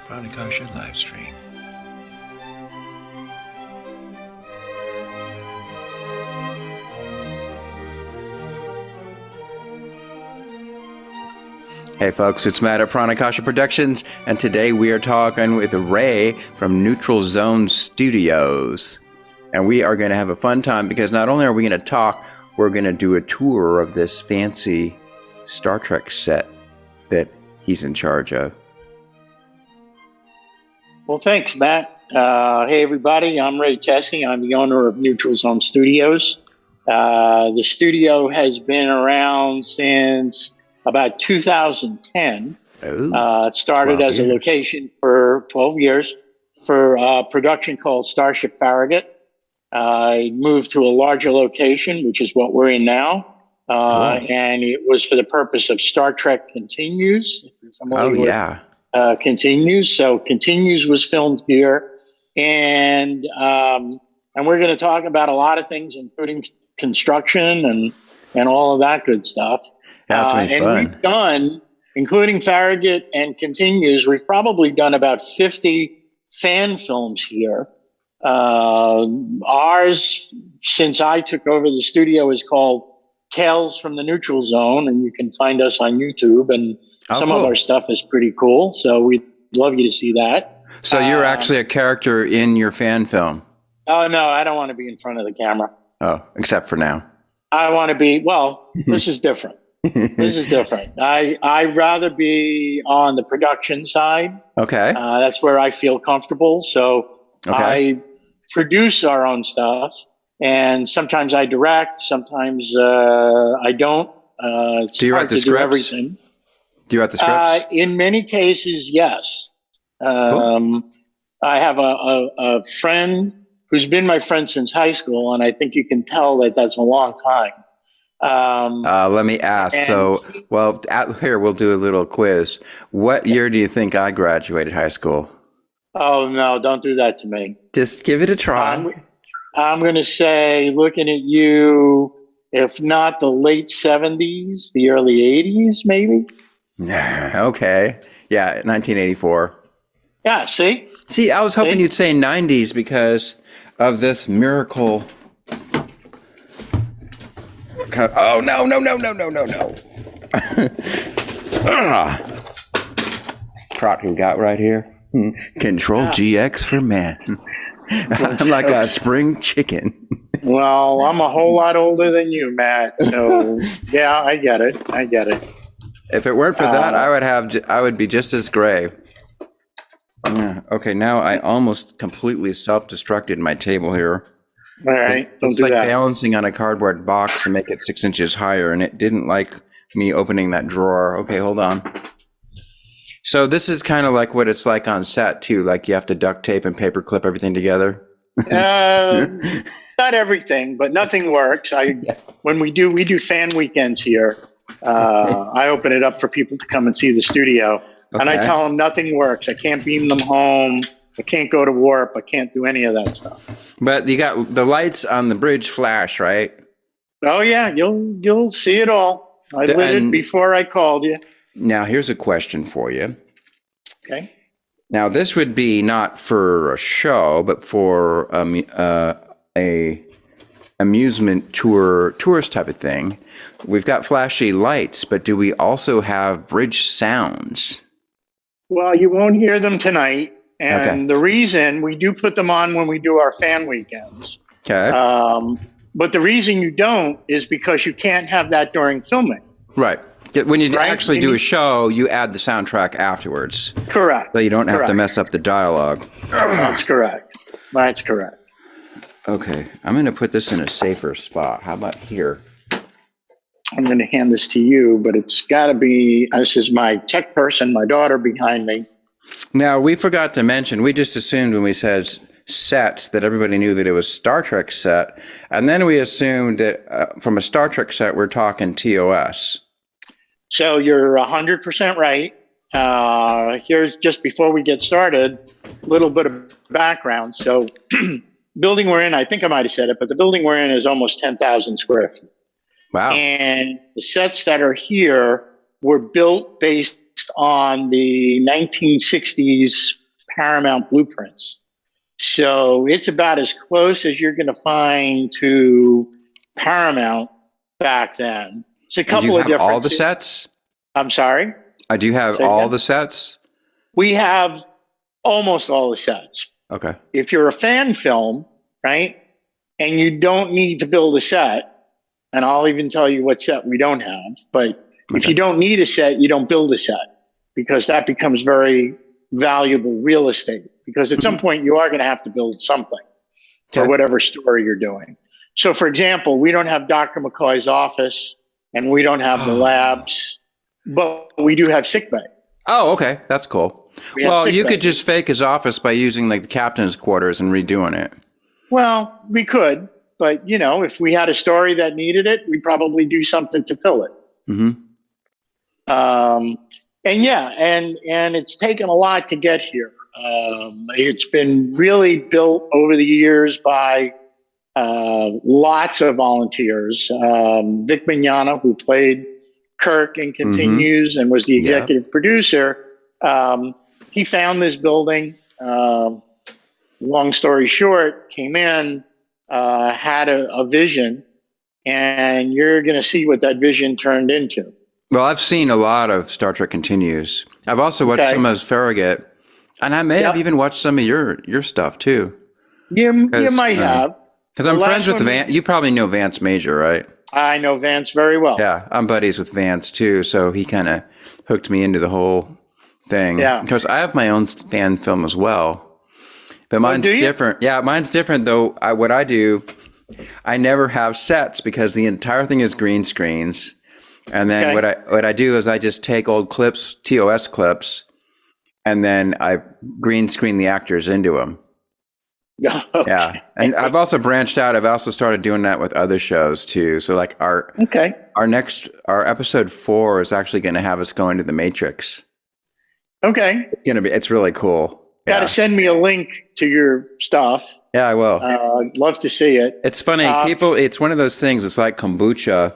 Pranakasha live stream. Hey folks, it's Matt at Pranakasha Productions, and today we are talking with Ray from Neutral Zone Studios. And we are going to have a fun time because not only are we going to talk, we're going to do a tour of this fancy Star Trek set that he's in charge of. Well, thanks, Matt. Hey, everybody. I'm Ray Tesi. I'm the owner of Neutral Zone Studios. The studio has been around since about 2010. It started as a location for 12 years for a production called Starship Farragut. I moved to a larger location, which is what we're in now. And it was for the purpose of Star Trek Continues. If you're familiar with Continues. So Continues was filmed here. And we're going to talk about a lot of things, including construction and all of that good stuff. And we've done, including Farragut and Continues, we've probably done about 50 fan films here. Ours, since I took over the studio, is called Tales from the Neutral Zone, and you can find us on YouTube, and some of our stuff is pretty cool, so we'd love you to see that. So you're actually a character in your fan film? Oh, no, I don't want to be in front of the camera. Oh, except for now. I want to be, this is different. This is different. I'd rather be on the production side. Okay. That's where I feel comfortable. So I produce our own stuff, and sometimes I direct, sometimes I don't. Do you write the scripts? Everything. Do you write the scripts? In many cases, yes. Cool. I have a friend who's been my friend since high school, and I think you can tell that that's a long time. Let me ask. Here, we'll do a little quiz. What year do you think I graduated high school? Oh, no, don't do that to me. Just give it a try. I'm going to say, looking at you, if not the late 70s, the early 80s, maybe? Okay. Yeah, 1984. Yeah, see? See, I was hoping you'd say 90s because of this miracle. Oh, no. Trot who got right here. Control GX for man. I'm like a spring chicken. Well, I'm a whole lot older than you, Matt. So, yeah, I get it. If it weren't for that, I would be just as gray. Okay, now I almost completely self-destructed my table here. All right, it's like balancing on a cardboard box to make it 6 inches higher, and it didn't like me opening that drawer. Okay, hold on. So this is kind of like what it's like on set too. Like you have to duct tape and paper clip everything together. Not everything, but nothing works. When we do fan weekends here. I open it up for people to come and see the studio, and I tell them nothing works. I can't beam them home. I can't go to warp. I can't do any of that stuff. But you got the lights on the bridge flash, right? Oh yeah, you'll see it all. I lit it before I called you. Now here's a question for you. Okay. Now this would be not for a show, but for a amusement tourist type of thing. We've got flashy lights, but do we also have bridge sounds? Well, you won't hear them tonight. And the reason we do put them on when we do our fan weekends. Okay. But the reason you don't is because you can't have that during filming. Right. When you actually do a show, you add the soundtrack afterwards. Correct. So you don't have to mess up the dialogue. That's correct. Okay. I'm going to put this in a safer spot. How about here? I'm going to hand this to you, but it's got to be, this is my tech person, my daughter behind me. Now, we forgot to mention, we just assumed when we said sets that everybody knew that it was Star Trek set. And then we assumed that from a Star Trek set, we're talking TOS. So you're 100% right. Here's, just before we get started, a little bit of background. So building we're in, I think I might have said it, but the building we're in is almost 10,000 square feet. Wow. And the sets that are here were built based on the 1960s Paramount blueprints. So it's about as close as you're going to find to Paramount back then. It's a couple of different. Do you have all the differences. sets? I'm sorry? Do you have all the sets? We have almost all the sets. Okay. If you're a fan film, right, and you don't need to build a set, and I'll even tell you what set we don't have, but if you don't need a set, you don't build a set, because that becomes very valuable real estate, because at some point you are going to have to build something for whatever story you're doing. So, for example, we don't have Dr. McCoy's office, and we don't have the labs, but we do have Sickbay. Oh, okay. That's cool. Well, you could just fake his office by using like the captain's quarters and redoing it. Well, we could, but if we had a story that needed it, we'd probably do something to fill it. Mm-hmm. And it's taken a lot to get here. It's been really built over the years by lots of volunteers. Vic Mignogna, who played Kirk and continues and was the executive producer, he found this building. Long story short, came in, had a vision, and you're going to see what that vision turned into. Well, I've seen a lot of Star Trek Continues. I've also watched some of Farragut, and I may have even watched some of your stuff too. You might have. Because I'm friends with Vance. You probably know Vance Major, right? I know Vance very well. Yeah, I'm buddies with Vance too, so he kind of hooked me into the whole thing. Yeah. Because I have my own fan film as well. But mine's different. Yeah, mine's different though. What I do, I never have sets because the entire thing is green screens. And then what I do is I just take old clips, TOS clips, and then I green screen the actors into them. Okay. Yeah, and I've also branched out. I've also started doing that with other shows too. So like our episode 4 is actually going to have us going to the Matrix. Okay, it's really cool. Got to send me a link to your stuff. Yeah, I will. I'd love to see it. It's funny, people. It's one of those things. It's like kombucha.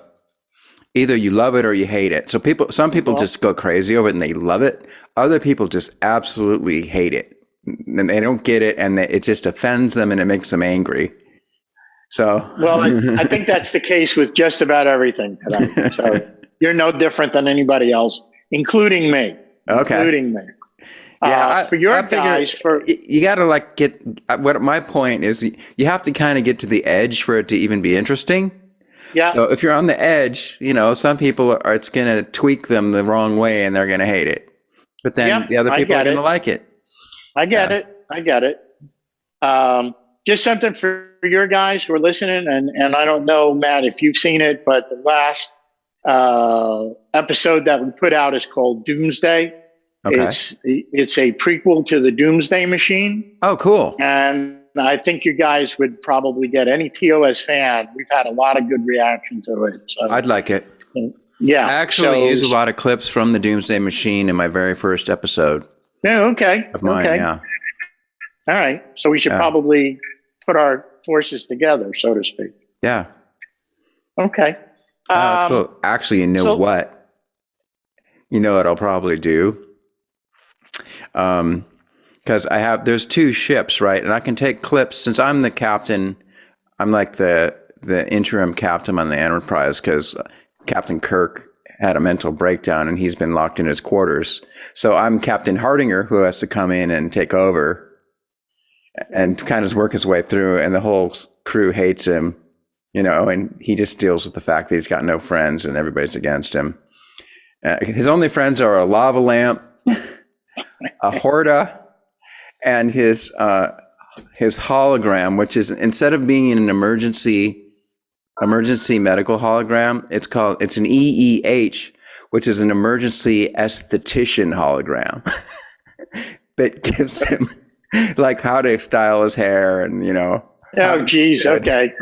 Either you love it or you hate it. So some people just go crazy over it and they love it. Other people just absolutely hate it. And they don't get it, and it just offends them, and it makes them angry. So, well, I think that's the case with just about everything today. So you're no different than anybody else, including me. Okay, including me. Yeah, for your guys, you got to like get. What my point is, you have to kind of get to the edge for it to even be interesting. Yeah. So if you're on the edge, some people it's going to tweak them the wrong way, and they're going to hate it. But then the other people are going to like it. I get it. Just something for your guys who are listening, and I don't know, Matt, if you've seen it, but the last episode that we put out is called Doomsday. Okay. It's a prequel to the Doomsday Machine. Oh, cool. And I think you guys would probably get any TOS fan. We've had a lot of good reaction to it. So, I'd like it. Yeah. I actually use a lot of clips from the Doomsday Machine in my very first episode. Yeah, okay. Of mine, okay. Yeah. All right. So we should probably put our forces together, so to speak. Yeah. Okay. That's cool. Actually, what? You know what I'll probably do? Because there's 2 ships, right? And I can take clips. Since I'm the captain, I'm like the interim captain on the Enterprise, because Captain Kirk had a mental breakdown and he's been locked in his quarters. So I'm Captain Hardinger, who has to come in and take over and kind of work his way through. And the whole crew hates him, and he just deals with the fact that he's got no friends and everybody's against him. His only friends are a lava lamp, a Horta, and his hologram, which is, instead of being an emergency medical hologram, it's an EEH, which is an emergency esthetician hologram that gives him like how to style his hair and Oh geez, okay.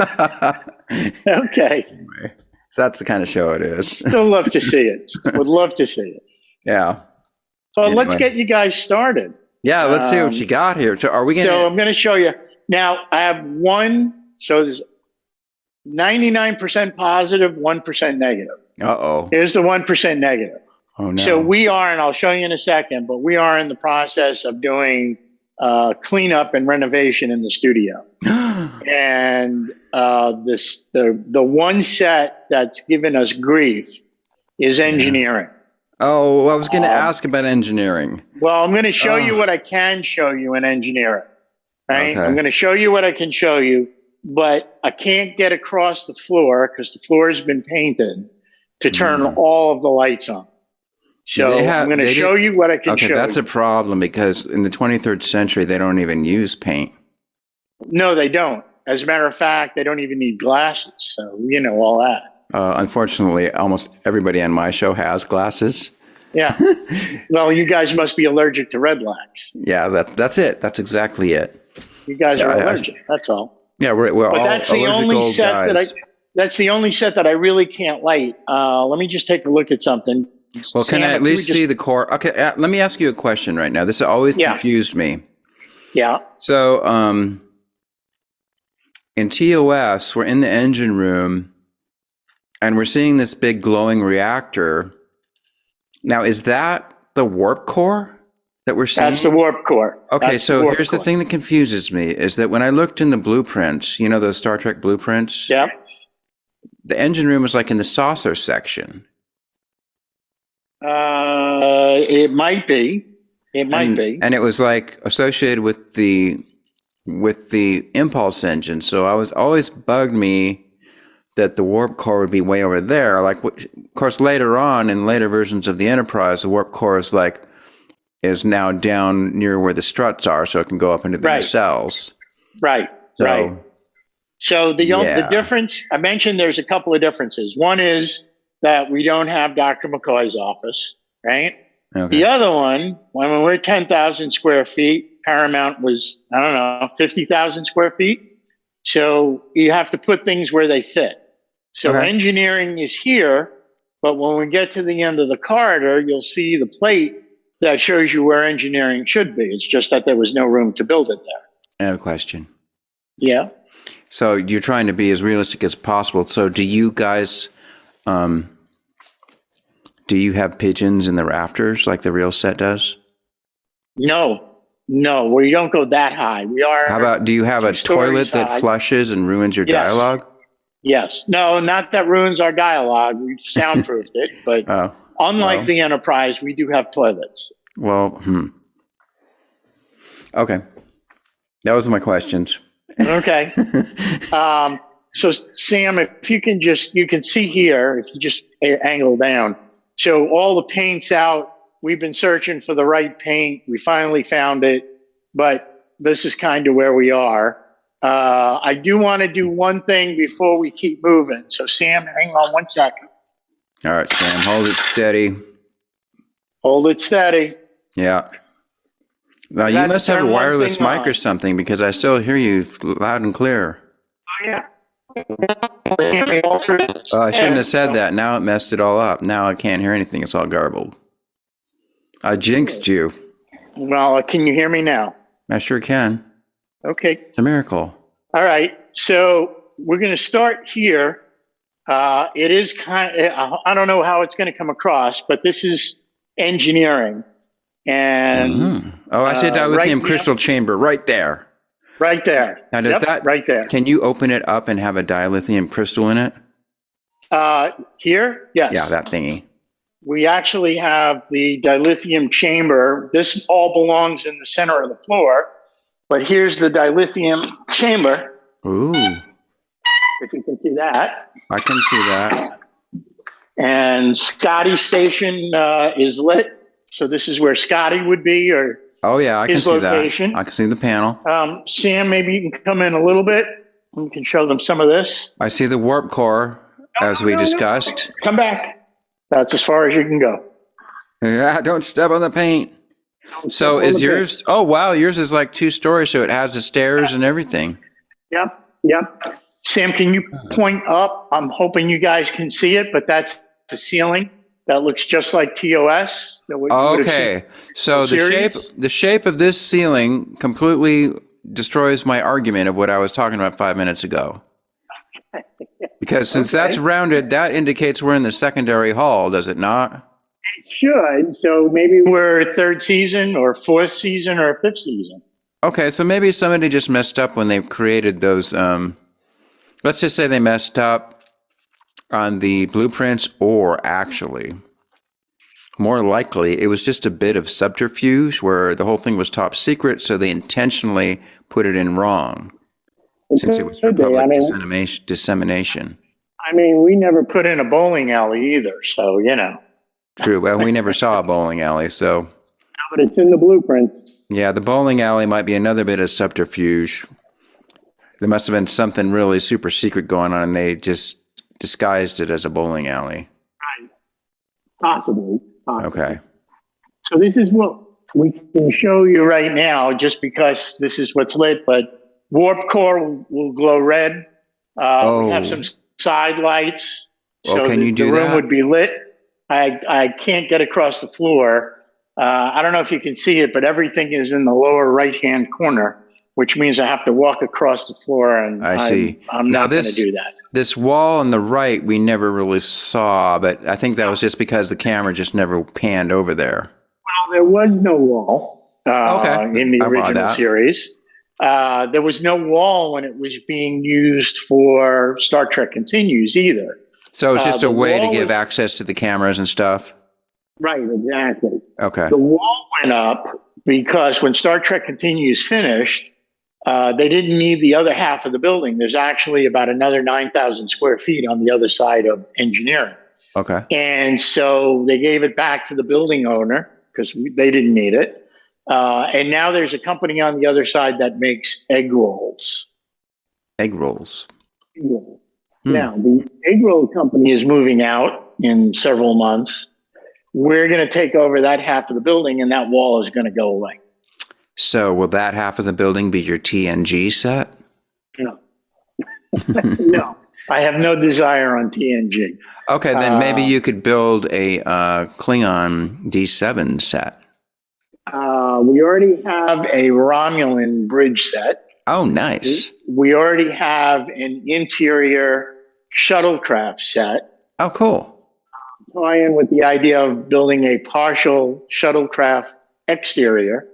Okay. Anyway, so that's the kind of show it is. Still love to see it. Would love to see it. Yeah. Well, let's get you guys started. Yeah, let's see what you got here. So are we going to... So I'm going to show you. Now, I have so there's 99% positive, 1% negative. Uh-oh. Here's the 1% negative. Oh, no. So we are, and I'll show you in a second, but we are in the process of doing cleanup and renovation in the studio. And the one set that's given us grief is engineering. Oh, I was going to ask about engineering. Well, I'm going to show you what I can show you in engineering. Right? Okay. I'm going to show you what I can show you, but I can't get across the floor because the floor has been painted to turn all of the lights on. So I'm going to show you what I can show you. Okay, that's a problem because in the 23rd century, they don't even use paint. No, they don't. As a matter of fact, they don't even need glasses. So, you know, all that. Unfortunately, almost everybody on my show has glasses. Yeah. Well, you guys must be allergic to red lights. Yeah, that's it. That's exactly it. You guys are allergic. That's all. Yeah, we're but all that's the only set guys. that's the only set that I really can't light. Let me just take a look at something. Well, Sam, can I at least see the core? Okay, let me ask you a question right now. This has always confused me. Yeah. So, in TOS, we're in the engine room, and we're seeing this big glowing reactor. Now, is that the warp core that we're seeing? That's the warp core. Okay, so here's the thing that confuses me, is that when I looked in the blueprints, you know, those Star Trek blueprints? Yeah. The engine room was like in the saucer section. It might be. It might be. And it was like associated with the impulse engine. So I was always bugged me that the warp core would be way over there. Like, of course, later on in later versions of the Enterprise, the warp core is now down near where the struts are, so it can go up into the nacelles. Right. So, right. So the difference, I mentioned there's a couple of differences. One is that we don't have Dr. McCoy's office, right? Okay. The other one, when we're 10,000 square feet, Paramount was, 50,000 square feet. So you have to put things where they fit. So engineering is here, but when we get to the end of the corridor, you'll see the plate that shows you where engineering should be. It's just that there was no room to build it there. I have a question. Yeah. So you're trying to be as realistic as possible. So do you guys, do you have pigeons in the rafters like the real set does? No, we don't go that high. We are. How about, do you have a toilet that flushes and ruins your dialogue? Yes. No, not that ruins our dialogue. We've soundproofed it, but unlike the Enterprise, we do have toilets. Well, okay. That was my questions. Okay. So Sam, if you can see here, if you just angle down. So all the paint's out. We've been searching for the right paint. We finally found it, but this is kind of where we are. I do want to do one thing before we keep moving. So Sam, hang on 1 second. All right, Sam, hold it steady. Hold it steady. Yeah. Now you must have a wireless mic or something because I still hear you loud and clear. Oh, yeah. I shouldn't have said that. Now it messed it all up. Now I can't hear anything. It's all garbled. I jinxed you. Well, can you hear me now? I sure can. Okay. It's a miracle. All right. So we're going to start here. It is I don't know how it's going to come across, but this is engineering. And oh, I see a dilithium crystal chamber right there. Right there. Now, does that right there? Can you open it up and have a dilithium crystal in it? Here, yes. Yeah, that thingy. We actually have the dilithium chamber. This all belongs in the center of the floor, but here's the dilithium chamber. Ooh. If you can see that. I can see that. And Scotty's station is lit. So this is where Scotty would be, or I can his see location. that. I can see the panel. Sam, maybe you can come in a little bit. We can show them some of this. I see the warp core, as we discussed. Come back. That's as far as you can go. Yeah, don't step on the paint. So is yours? Oh, wow. Yours is like 2 stories, so it has the stairs and everything. Yep. Sam, can you point up? I'm hoping you guys can see it, but that's the ceiling. That looks just like TOS. Okay, so the shape of this ceiling completely destroys my argument of what I was talking about 5 minutes ago. Because since that's rounded, that indicates we're in the secondary hall, does it not? should. So maybe we're third season or fourth season or fifth season. Okay, so maybe somebody just messed up when they created those. Let's just say they messed up on the blueprints, or actually, more likely, it was just a bit of subterfuge where the whole thing was top secret, so they intentionally put it in wrong, since it was for public dissemination. I mean, we never put in a bowling alley either, so, you know. True. Well, we never saw a bowling alley, so. But it's in the blueprint. Yeah, the bowling alley might be another bit of subterfuge. There must have been something really super secret going on, and they just disguised it as a bowling alley. Right. Possibly. Okay. So this is what we can show you right now, just because this is what's lit, but warp core will glow red. We have some side lights. Well, can you do that? The room would be lit. I can't get across the floor. I don't know if you can see it, but everything is in the lower right-hand corner, which means I have to walk across the floor, and I see. I'm not going to do that. This wall on the right, we never really saw, but I think that was just because the camera just never panned over there. Well, there was no wall in the original series. There was no wall when it was being used for Star Trek Continues either. So it's just a way to give access to the cameras and stuff? Right, exactly. Okay. The wall went up because when Star Trek Continues finished, they didn't need the other half of the building. There's actually about another 9,000 square feet on the other side of engineering. Okay. And so they gave it back to the building owner because they didn't need it. And now there's a company on the other side that makes egg rolls. Egg rolls. Egg rolls. Now, the egg roll company is moving out in several months. We're going to take over that half of the building, and that wall is going to go away. So will that half of the building be your TNG set? No. No. I have no desire on TNG. Okay, then maybe you could build a Klingon D7 set. We already have a Romulan bridge set. Oh, nice. We already have an interior shuttlecraft set. Oh, cool. Tie in with the idea of building a partial shuttlecraft exterior.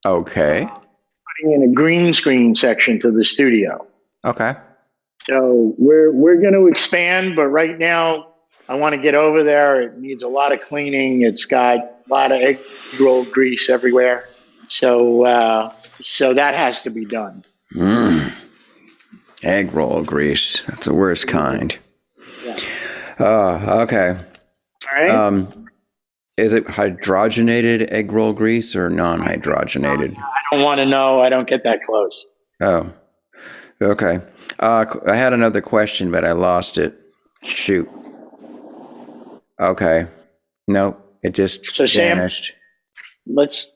Okay. Putting in a green screen section to the studio. Okay. So we're going to expand, but right now I want to get over there. It needs a lot of cleaning. It's got a lot of egg roll grease everywhere. So that has to be done. Egg roll grease. That's the worst kind. Yeah. Okay. All right. Is it hydrogenated egg roll grease or non-hydrogenated? I don't want to know. I don't get that close. Oh, okay. I had another question, but I lost it. Shoot. Okay. Nope. It just vanished. Sam, let's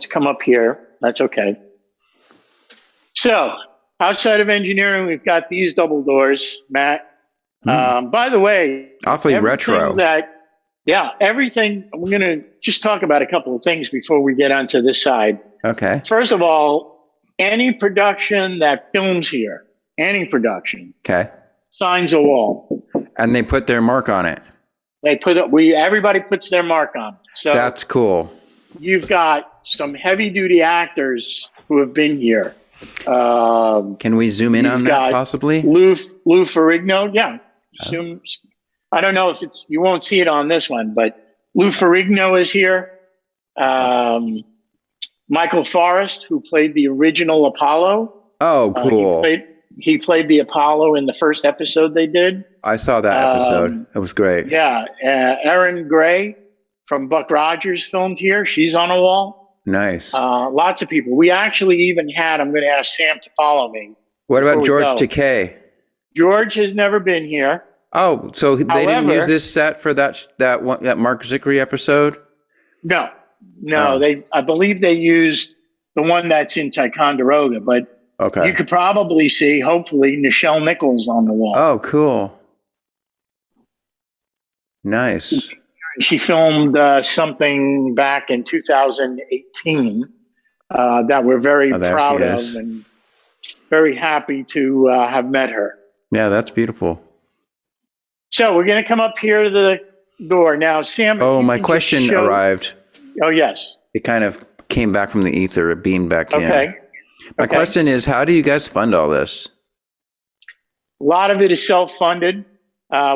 come up here. That's okay. So outside of engineering, we've got these double doors, Matt. By the way, awfully retro. Everything. We're going to just talk about a couple of things before we get onto this side. Okay. First of all, any production that films here, any production, signs a wall, and they put their mark on it. Everybody puts their mark on it. So that's cool. You've got some heavy duty actors who have been here. Can we zoom in on that possibly? Lou Ferrigno, yeah. Zoom. I don't know if you won't see it on this one, but Lou Ferrigno is here. Michael Forrest, who played the original Apollo. Oh, cool. He played the Apollo in the first episode they did. I saw that episode. It was great. Yeah. Erin Gray from Buck Rogers filmed here. She's on a wall. Nice. Lots of people. We actually even had, I'm going to ask Sam to follow me. What about George Takei? George has never been here. Oh, so they didn't use this set for that Mark Zickery episode? No. I believe they used the one that's in Ticonderoga, but you could probably see, hopefully, Nichelle Nichols on the wall. Oh, cool. Nice. She filmed something back in 2018 that we're very proud of and very happy to have met her. Yeah, that's beautiful. So we're going to come up here to door. Now, Sam. Oh, my question arrived. Oh, yes. It kind of came back from the ether. It beamed back in. Okay. My question is, how do you guys fund all this? A lot of it is self-funded.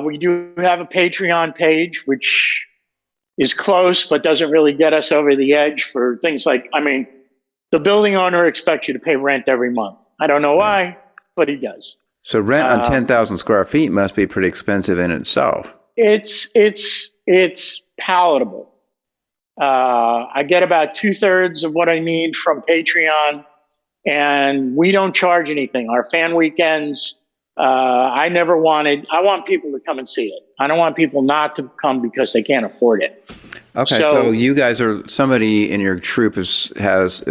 We do have a Patreon page, which is close, but doesn't really get us over the edge for things like, the building owner expects you to pay rent every month. I don't know why, but he does. So rent on 10,000 square feet must be pretty expensive in itself. It's palatable. I get about 2/3 of what I need from Patreon, and we don't charge anything. Our fan weekends, I want people to come and see it. I don't want people not to come because they can't afford it. Okay, so you guys are, somebody in your troupe is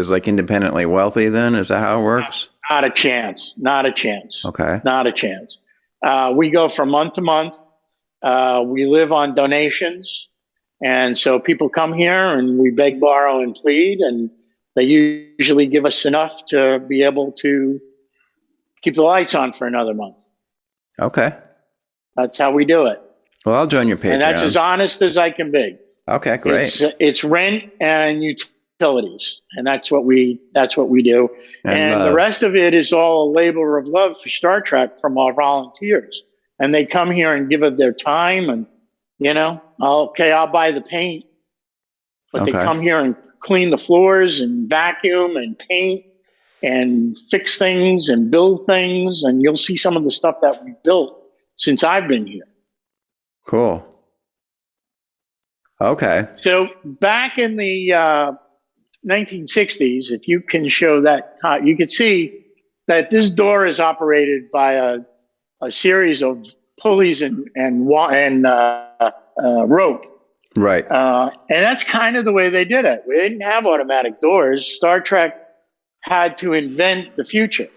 like independently wealthy then? Is that how it works? Not a chance. Not a chance. Okay. Not a chance. We go from month to month. We live on donations. And so people come here and we beg, borrow, and plead. And they usually give us enough to be able to keep the lights on for another month. Okay. That's how we do it. Well, I'll join your Patreon. And that's as honest as I can be. Okay, great. It's rent and utilities, and that's what we do. And the rest of it is all a labor of love for Star Trek from our volunteers. And they come here and give of their time, and I'll buy the paint, but they come here and clean the floors and vacuum and paint and fix things and build things, and you'll see some of the stuff that we built since I've been here. Cool. Okay. So back in the 1960s, if you can show that, you can see that this door is operated by a series of pulleys and rope. Right. And that's kind of the way they did it. We didn't have automatic doors. Star Trek had to invent the future.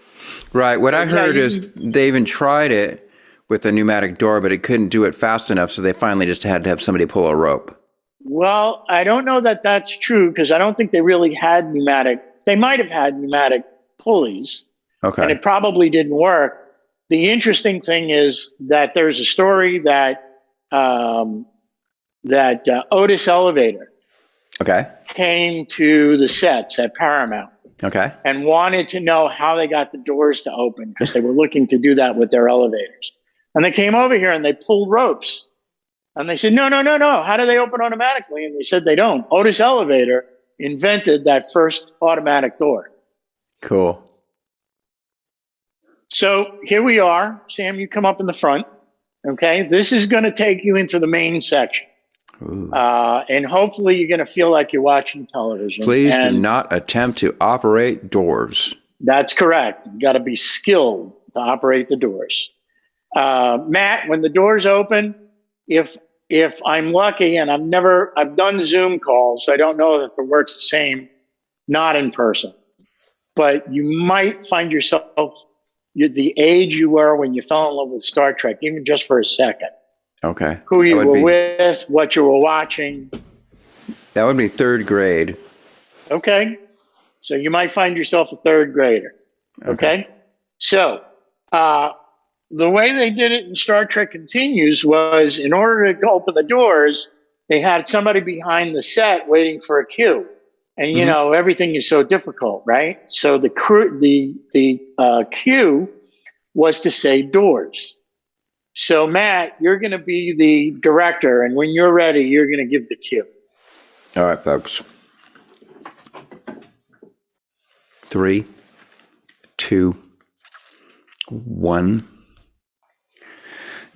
Right. What I heard is they even tried it with a pneumatic door, but it couldn't do it fast enough, so they finally just had to have somebody pull a rope. Well, I don't know that that's true, because I don't think they really had pneumatic. They might have had pneumatic pulleys, and it probably didn't work. The interesting thing is that there's a story that Otis Elevator came to the sets at Paramount and wanted to know how they got the doors to open, because they were looking to do that with their elevators. And they came over here and they pulled ropes. And they said, no. How do they open automatically? And they said they don't. Otis Elevator invented that first automatic door. Cool. So here we are. Sam, you come up in the front. Okay. This is going to take you into the main section. And hopefully you're going to feel like you're watching television. Please do not attempt to operate doors. That's correct. You got to be skilled to operate the doors. Matt, when the doors open, if I'm lucky, and I've done Zoom calls, so I don't know if it works the same, not in person, but you might find yourself the age you were when you fell in love with Star Trek, even just for a second. Okay. Who you were with, what you were watching. That would be third grade. Okay. So you might find yourself a third grader. Okay. So, the way they did it in Star Trek Continues was, in order to open the doors, they had somebody behind the set waiting for a cue. And, everything is so difficult, right? So the cue was to say doors. So, Matt, you're going to be the director. And when you're ready, you're going to give the cue. All right, folks. 3, 2, 1.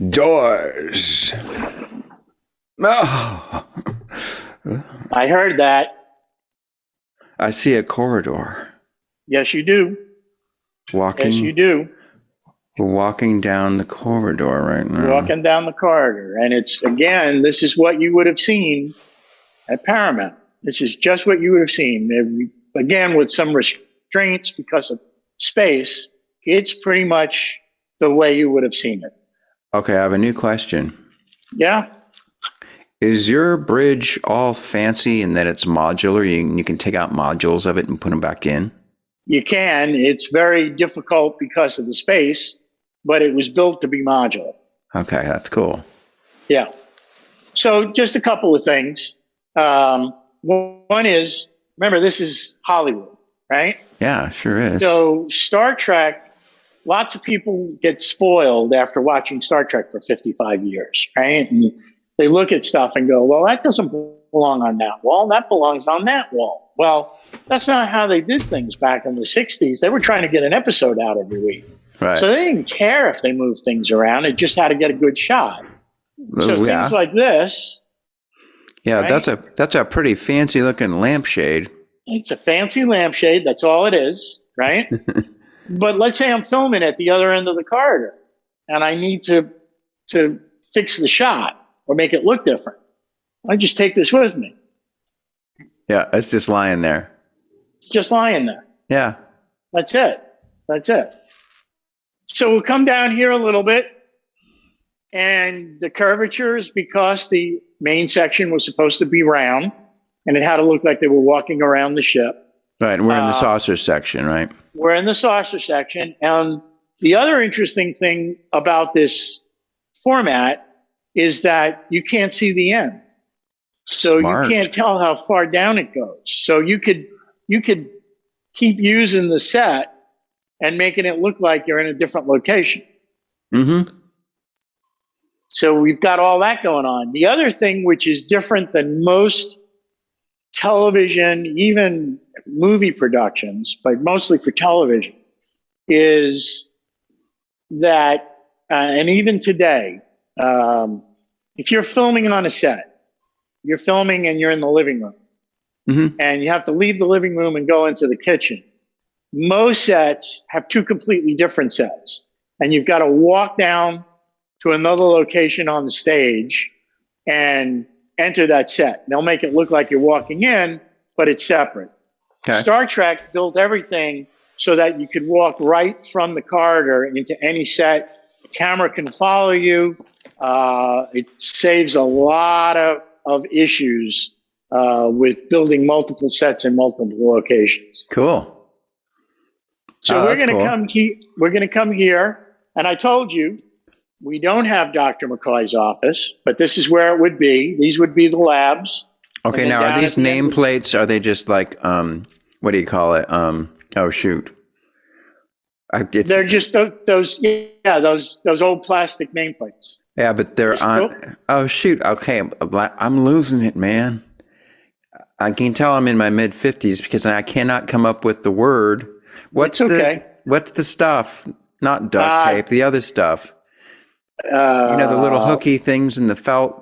Doors. Oh. I heard that. I see a corridor. Yes, you do. Yes, you do. We're walking down the corridor right now. Walking down the corridor. And this is what you would have seen at Paramount. This is just what you would have seen. Again, with some restraints because of space, it's pretty much the way you would have seen it. Okay, I have a new question. Yeah. Is your bridge all fancy in that it's modular? You can take out modules of it and put them back in? You can. It's very difficult because of the space, but it was built to be modular. Okay, that's cool. Yeah. So just a couple of things. One is, remember, this is Hollywood, right? Yeah, sure is. So Star Trek, lots of people get spoiled after watching Star Trek for 55 years, right? And they look at stuff and go, well, that doesn't belong on that wall. That belongs on that wall. Well, that's not how they did things back in the 60s. They were trying to get an episode out every week. Right. So they didn't care if they moved things around. It just had to get a good shot. So things like this. Yeah, right? that's a pretty fancy looking lampshade. It's a fancy lampshade. That's all it is, right? But let's say I'm filming at the other end of the corridor and I need to fix the shot or make it look different. I just take this with me. Yeah, it's just lying there. It's just lying there. Yeah. That's it. That's it. So we'll come down here a little bit. And the curvature is because the main section was supposed to be round and it had to look like they were walking around the ship. Right. And we're in the saucer section, right? We're in the saucer section. And the other interesting thing about this format is that you can't see the end. So Smart. You can't tell how far down it goes. So you could keep using the set and making it look like you're in a different location. Mm-hmm. So we've got all that going on. The other thing, which is different than most television, even movie productions, but mostly for television, is that, and even today, if you're filming on a set, you're filming and you're in the living room, Mm-hmm. and you have to leave the living room and go into the kitchen. Most sets have two completely different sets, and you've got to walk down to another location on the stage and enter that set. They'll make it look like you're walking in, but it's separate. Okay. Star Trek built everything so that you could walk right from the corridor into any set. The camera can follow you. It saves a lot of issues with building multiple sets in multiple locations. Cool. So we're going to come here, and I told you, we don't have Dr. McCoy's office, but this is where it would be. These would be the labs. Okay, now are these nameplates? Are they just like what do you call it? Oh shoot! They're just those old plastic nameplates. Yeah, but they're on. Oh shoot! Okay, I'm losing it, man. I can tell I'm in my mid-50s because I cannot come up with the word. What's the stuff? Not duct tape. The other stuff. The little hooky things in the felt.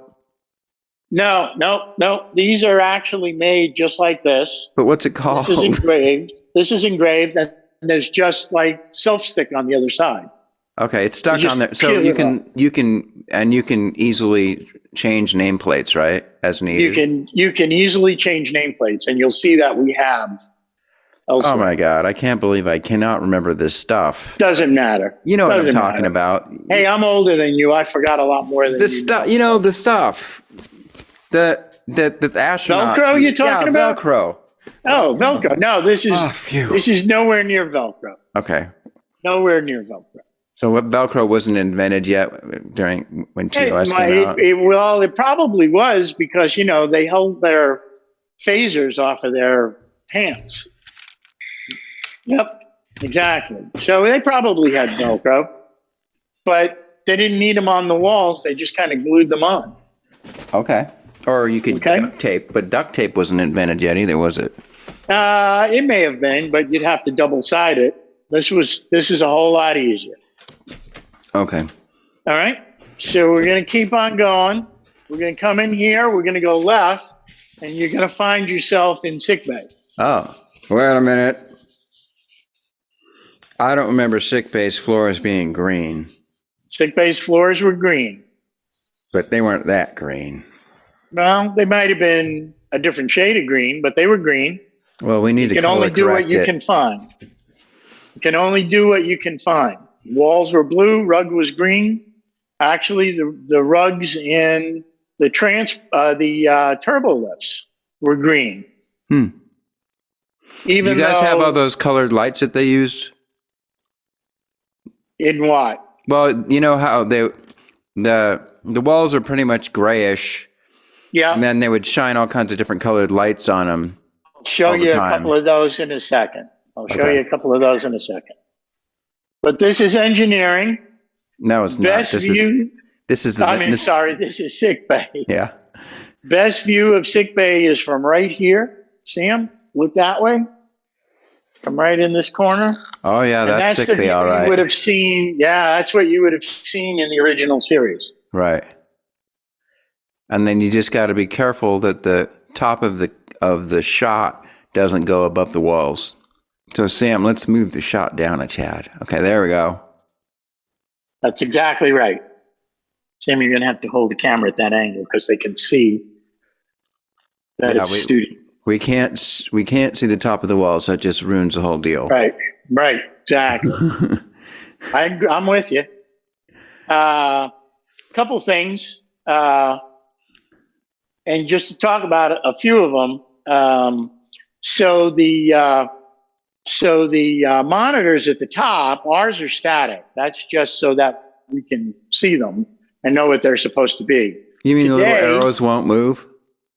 No. These are actually made just like this. But what's it called? This is engraved, and there's just like self-stick on the other side. Okay, it's stuck on there. So you can easily change nameplates, right? As needed. You can easily change nameplates, and you'll see that we have elsewhere. Oh my God, I can't believe I cannot remember this stuff. Doesn't matter. You know what I'm talking about. Hey, I'm older than you. I forgot a lot more than the stuff. You know the stuff. The astronauts. Velcro you're talking about? Velcro. Oh, Velcro. No, this is nowhere near Velcro. Okay. Nowhere near Velcro. So what Velcro wasn't invented yet when TOS came out? It probably was because, they held their phasers off of their pants. Yep, exactly. So they probably had Velcro, but they didn't need them on the walls. They just kind of glued them on. Okay. Or you could duct tape, but duct tape wasn't invented yet either, was it? It may have been, but you'd have to double side it. This is a whole lot easier. Okay. All right. So we're going to keep on going. We're going to come in here. We're going to go left, and you're going to find yourself in Sickbay. Oh, wait a minute. I don't remember Sickbay's floors being green. Sickbay's floors were green. But they weren't that green. Well, they might have been a different shade of green, but they were green. Well, we need to color correct it. You can only do what you can find. You can only do what you can find. Walls were blue, rug was green. Actually, the rugs in the turbo lifts were green. Even you guys have all those colored lights that they used? In what? Well, you know how the walls are pretty much grayish, Yeah. And then they would shine all kinds of different colored lights on them. I'll show all the you a time. couple of those in a second. Okay. But this is engineering. No, it's Best not. view. This is Sorry, this is Sickbay. Yeah. Best view of Sickbay is from right here. Sam, look that way. From right in this corner. Oh yeah, And that's Sickbay, all right. You would have seen. Yeah, that's what you would have seen in the original series. Right. And then you just got to be careful that the top of the shot doesn't go above the walls. So Sam, let's move the shot down a tad. Okay, there we go. That's exactly right. Sam, you're going to have to hold the camera at that angle because they can see that it's a studio. We can't see the top of the walls. That just ruins the whole deal. Right, exactly. I'm with you. Couple things, and just to talk about a few of them. So the monitors at the top, ours are static. That's just so that we can see them and know what they're supposed to be. You mean the little arrows won't move?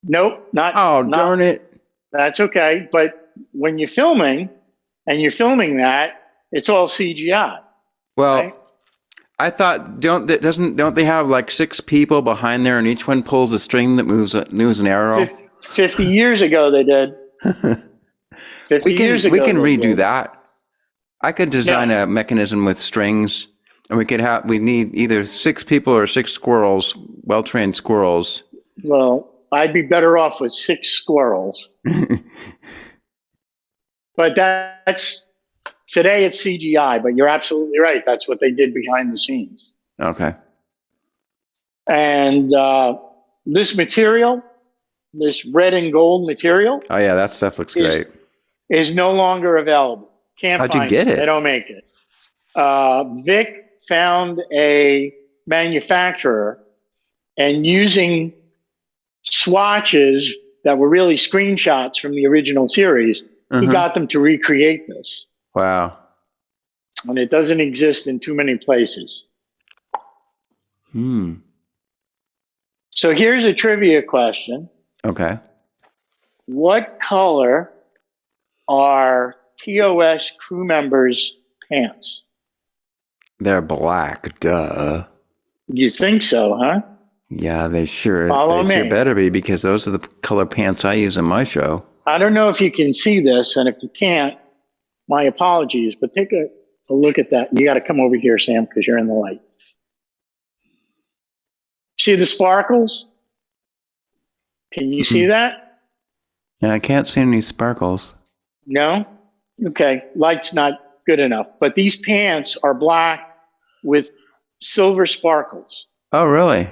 Nope, not. Oh, darn it. That's okay. But when you're filming that, it's all CGI. Well, right? I thought don't they have like 6 people behind there and each one pulls a string that moves an arrow? 50 years ago they did. 50 years ago we can redo that. I could design a mechanism with strings, and we need either 6 people or 6 squirrels, well-trained squirrels. Well, I'd be better off with 6 squirrels. But today it's CGI, but you're absolutely right. That's what they did behind the scenes. Okay. And this material, this red and gold material. Oh yeah, that stuff looks great. Is no longer available. How'd you get it? They don't make it. Vic found a manufacturer, and using swatches that were really screenshots from the original series, he got them to recreate this. Wow. And it doesn't exist in too many places. So here's a trivia question. Okay. What color are TOS crew members' pants? They're black, duh. You think so, huh? Yeah, they sure better be, because those are the color pants I use in my show. I don't know if you can see this, and if you can't, my apologies, but take a look at that. You got to come over here, Sam, because you're in the light. See the sparkles? Can you see that? Yeah, I can't see any sparkles. No? Okay, light's not good enough. But these pants are black with silver sparkles. Oh, really?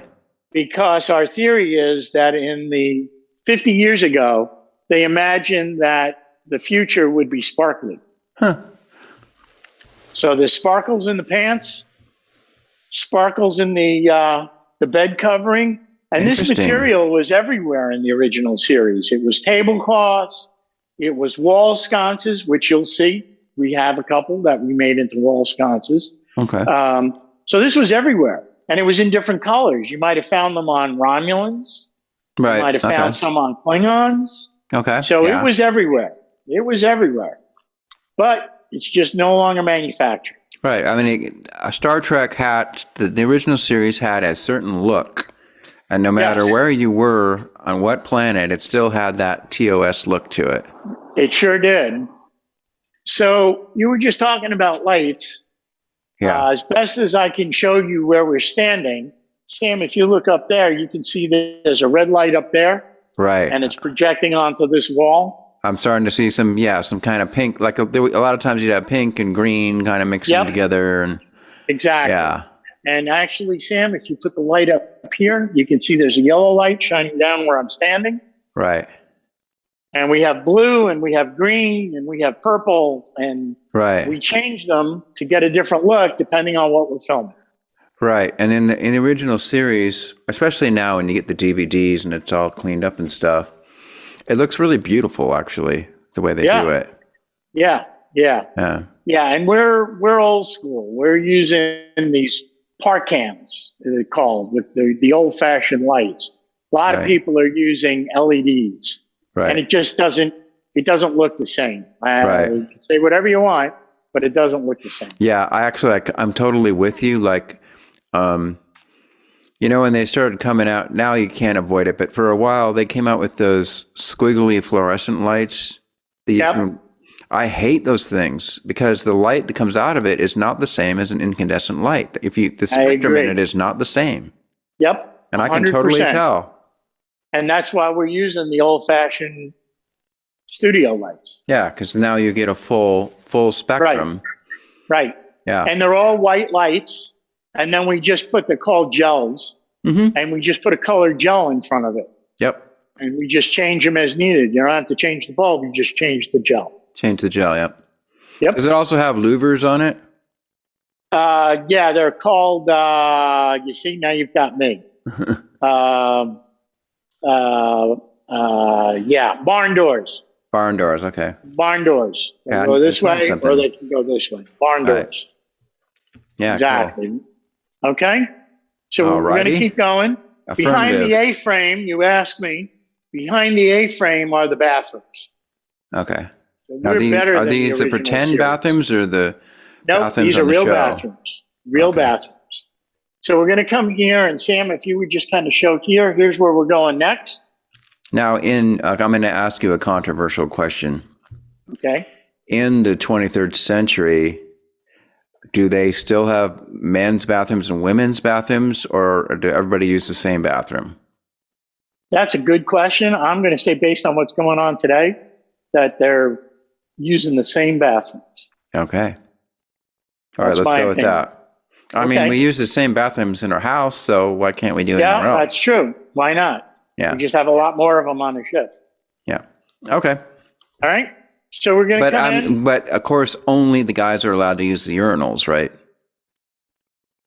Because our theory is that in the 50 years ago, they imagined that the future would be sparkly. Huh. So there's sparkles in the pants, sparkles in the bed covering, and this material was everywhere in the original series. It was tablecloths, it was wall sconces, which you'll see. We have a couple that we made into wall sconces. Okay. So this was everywhere, and it was in different colors. You might have found them on Romulans. Right. You might have found some on Klingons. Okay. So it was everywhere. It was everywhere. But it's just no longer manufactured. Right. I mean, Star Trek had, the original series had a certain look. And no matter where you were, on what planet, it still had that TOS look to it. It sure did. So you were just talking about lights. Yeah. As best as I can show you where we're standing, Sam, if you look up there, you can see there's a red light up there. Right. And it's projecting onto this wall. I'm starting to see some kind of pink. Like a lot of times you'd have pink and green kind of mixing together. And exactly. Yeah. And actually, Sam, if you put the light up here, you can see there's a yellow light shining down where I'm standing. Right. And we have blue, and we have green, and we have purple, and we change them to get a different look depending on what we're filming. Right. And in the original series, especially now when you get the DVDs and it's all cleaned up and stuff, it looks really beautiful, actually, the way they do it. Yeah. And we're old school. We're using these park cams, they're called, with the old-fashioned lights. A lot of Right. people are using LEDs, and Right. it just doesn't look the same. Right. You can say whatever you want, but it doesn't look the same. Yeah, I'm totally with you. Like, when they started coming out, now you can't avoid it. But for a while, they came out with those squiggly fluorescent lights. That you can, I hate those things because the light that comes out of it is not the same as an incandescent light. The spectrum in it is not the same. Yep. And I can totally tell. And that's why we're using the old-fashioned studio lights. Yeah, because now you get a full spectrum. Right. Yeah. And they're all white lights. And then we just put the called gels, and we just put a colored gel in front of it. Yep. And we just change them as needed. You don't have to change the bulb. You just change the gel. Change the gel, yep. Yep. Does it also have louvers on it? Yeah, they're called, you see, now you've got me. Yeah, barn doors. Barn doors, okay. Barn doors. They Yeah, can go this I way, something. or they can go this way. Barn Right. doors. Yeah, Exactly. cool. Okay? So we're going to keep going. Behind the A-frame, you asked me, behind the A-frame are the bathrooms. Okay. So Now, are these the pretend bathrooms or the bathrooms these are on the real show? bathrooms. Real bathrooms. So we're going to come here, and Sam, if you would just kind of show here, here's where we're going next. Now, I'm going to ask you a controversial question. Okay. In the 23rd century, do they still have men's bathrooms and women's bathrooms, or do everybody use the same bathroom? That's a good question. I'm going to say, based on what's going on today, that they're using the same bathrooms. Okay. All right, let's go with that. I mean, we use the same bathrooms in our house, so why can't we do it anywhere else? Yeah, that's true. Why not? Yeah. We just have a lot more of them on the ship. Yeah. Okay. All right. So we're going to come in. But of course, only the guys are allowed to use the urinals, right?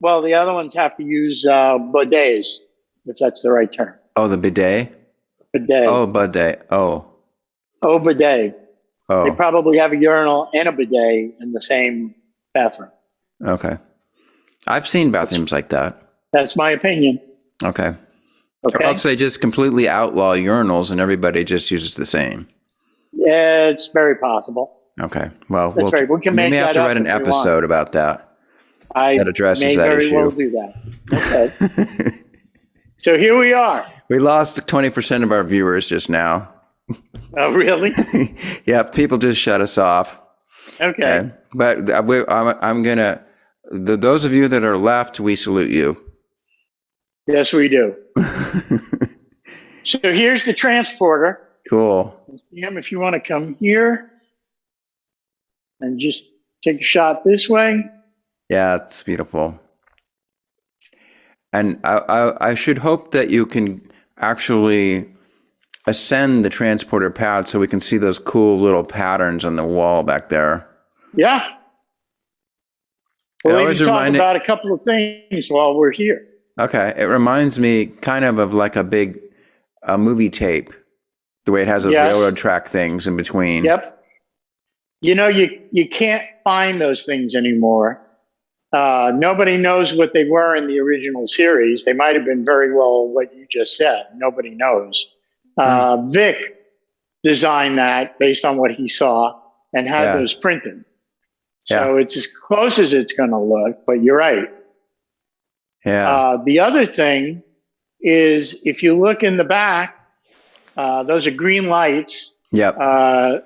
Well, the other ones have to use bidets, if that's the right term. Oh, the bidet? Bidet. Oh, bidet. Oh. Oh, bidet. Oh. They probably have a urinal and a bidet in the same bathroom. Okay. I've seen bathrooms like that. That's my opinion. Okay. Okay. I'll say just completely outlaw urinals and everybody just uses the same. Yeah, it's very possible. Okay. Well, That's right. We can make may have that to up write an if we episode want. about that. That addresses that very issue. well do that. Okay. So here we are. We lost 20% of our viewers just now. Oh, really? Yeah, people just shut us off. Okay. But I'm going to, those of you that are left, we salute you. Yes, we do. So here's the transporter. Cool. Sam, if you want to come here and just take a shot this way. Yeah, it's beautiful. And I should hope that you can actually ascend the transporter pad so we can see those cool little patterns on the wall back there. Yeah. We'll even talk about a couple of things while we're here. Okay. It reminds me kind of like a big movie tape, the way it has those railroad track things in between. Yep. You know, you can't find those things anymore. Nobody knows what they were in the original series. They might have been very well what you just said. Nobody knows. Vic designed that based on what he saw and had those printed. So it's as close as it's going to look, but you're right. Yeah. The other thing is if you look in the back, those are green lights. Yep.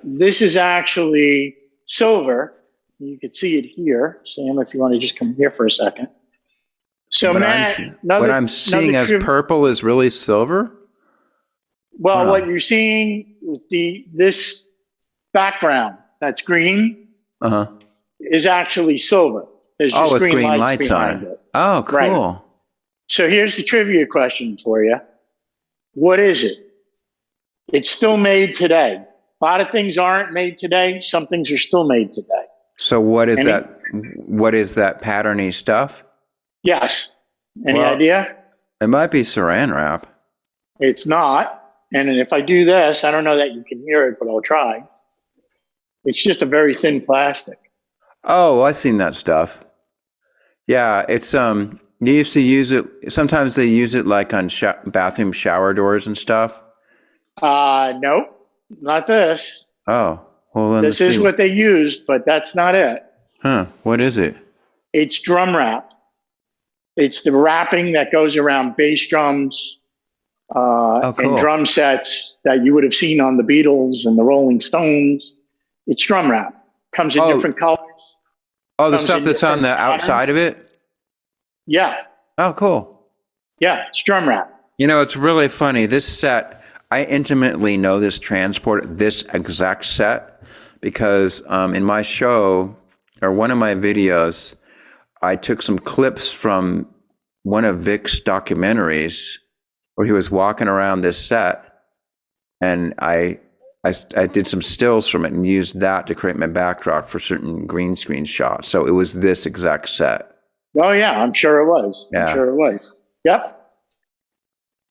This is actually silver. You can see it here. Sam, if you want to just come here for a second. So Matt, what I'm seeing as purple is really silver? Well, what you're seeing with this background that's green is actually silver. There's just with green lights behind on it. Oh, cool. Right. So here's the trivia question for you. What is it? It's still made today. A lot of things aren't made today. Some things are still made today. So what is that? What is that patterny stuff? Yes. Any idea? It might be saran wrap. It's not. And if I do this, I don't know that you can hear it, but I'll try. It's just a very thin plastic. Oh, I've seen that stuff. Yeah, it's You used to use it. Sometimes they use it like on bathroom shower doors and stuff. No, not this. Oh, well, then This let's is see. what they used, but that's not it. Huh? What is it? It's drum wrap. It's the wrapping that goes around bass drums Oh, and cool. drum sets that you would have seen on the Beatles and the Rolling Stones. It's drum wrap. Comes in different colors. Oh, the Comes stuff in that's on different the outside of it? Yeah, Oh, cool. yeah, it's drum wrap. You know, it's really funny. This set, I intimately know this transport, this exact set, because in my show, or one of my videos, I took some clips from one of Vic's documentaries where he was walking around this set, and I did some stills from it and used that to create my backdrop for certain green screen shots. So it was this exact set. Oh, yeah, I'm sure it was. Yeah. I'm sure it was. Yep.